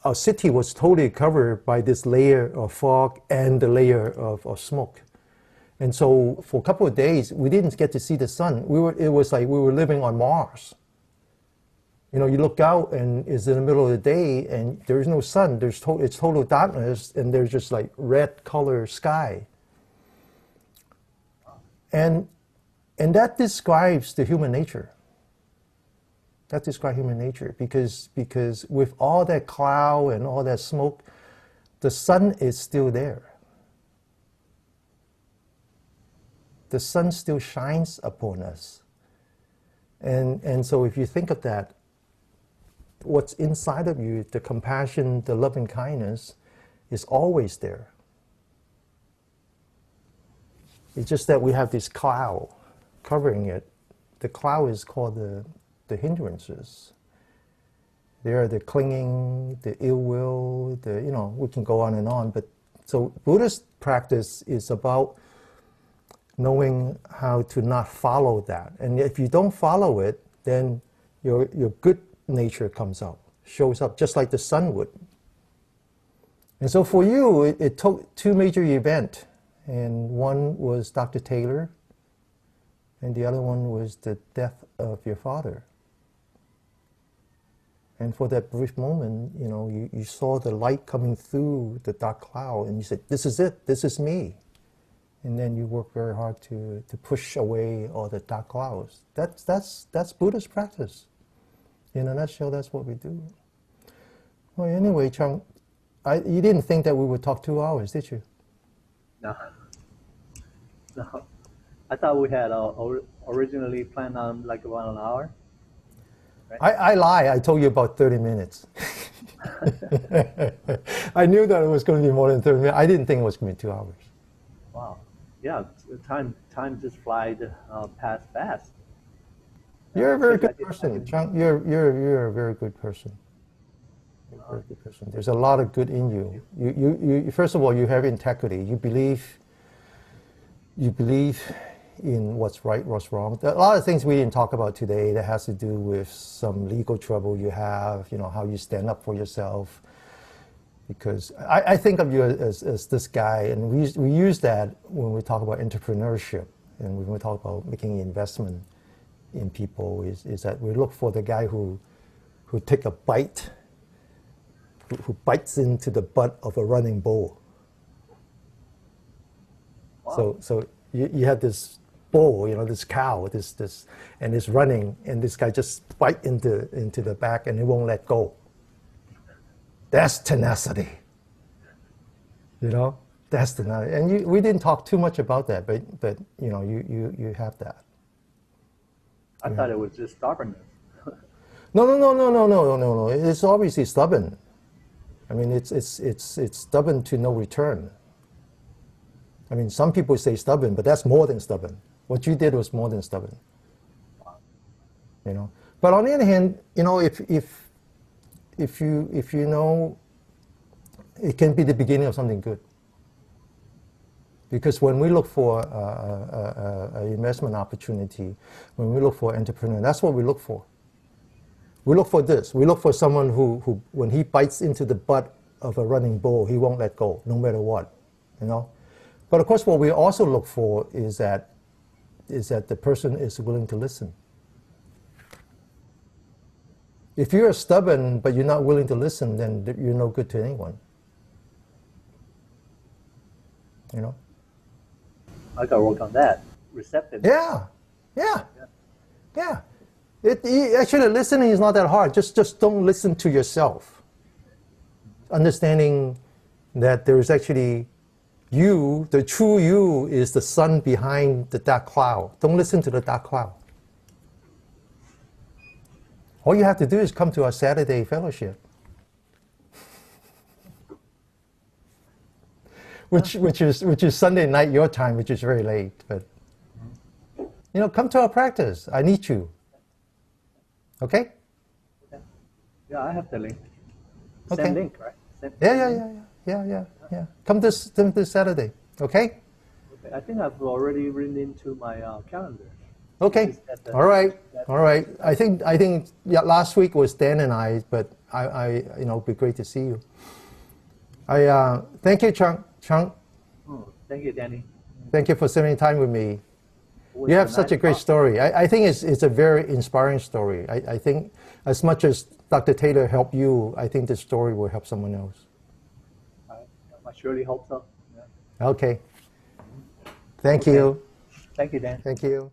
our city was totally covered by this layer of fog and the layer of smoke. And so for a couple of days, we didn't get to see the sun. It was like we were living on Mars. You look out and it's in the middle of the day and there's no sun. It's total darkness, and there's just like red color sky. And that describes the human nature. That describes human nature because with all that cloud and all that smoke, the sun is still there. The sun still shines upon us. And so if you think of that, what's inside of you, the compassion, the loving kindness, is always there. It's just that we have this cloud covering it. The cloud is called the hindrances. They are the clinging, the ill will, we can go on and on. But so Buddhist practice is about knowing how to not follow that. And if you don't follow it, then your good nature comes out, shows up, just like the sun would. And so for you, it took two major events. And one was Dr. Taylor, and the other one was the death of your father. And for that brief moment, you saw the light coming through the dark cloud, and you said, this is it, this is me. And then you work very hard to push away all the dark clouds. That's Buddhist practice. In a nutshell, that's what we do. Well, anyway, Chung, you didn't think that we would talk 2 hours, did you? No. No. I thought we had originally planned on like about an hour. Right? I lie. I told you about 30 minutes. I knew that it was going to be more than 30 minutes. I didn't think it was going to be 2 hours. Wow. Yeah, time just flies past fast. You're a very good person, Chung. You're a very good person. You're a very good person. There's a lot of good in you. You first of all, you have integrity. You believe in what's right, what's wrong. There are a lot of things we didn't talk about today that has to do with some legal trouble you have, how you stand up for yourself. Because I think of you as this guy, and we use that when we talk about entrepreneurship and when we talk about making investment in people, is that we look for the guy who take a bite, who bites into the butt of a running bull. Wow. So you have this bull, this cow, this, and it's running, and this guy just bite into the back, and it won't let go. That's tenacity. That's tenacity. And we didn't talk too much about that, but you have that. I thought it was just stubbornness. No. It's obviously stubborn. I mean, it's stubborn to no return. I mean, some people say stubborn, but that's more than stubborn. What you did was more than stubborn. Wow. But on the other hand, if you know, it can be the beginning of something good. Because when we look for an investment opportunity, when we look for an entrepreneur, that's what we look for. We look for this. We look for someone who when he bites into the butt of a running bull, he won't let go, no matter what. But of course, what we also look for is that the person is willing to listen. If you're stubborn but you're not willing to listen, then you're no good to anyone. I gotta work on that. Receptive. Yeah. Actually, listening is not that hard. Just don't listen to yourself. Understanding that there is actually you, the true you, is the sun behind the dark cloud. Don't listen to the dark cloud. All you have to do is come to our Saturday fellowship, which is Sunday night your time, which is very late. But come to our practice. I need you. Okay? Yeah, I have the link. Okay. Same link, right? Yeah. Come this Saturday. Okay? I think I've already written into my calendar. Okay. All right. I think last week was Dan and I, but it'd be great to see you. Thank you, Chung. Thank you, Denny. Thank you for spending time with me. You have such a great story. I think it's a very inspiring story. I think as much as Dr. Taylor helped you, I think this story will help someone else. I surely hope so. Yeah. Okay. Thank you. Thank you, Dan. Thank you.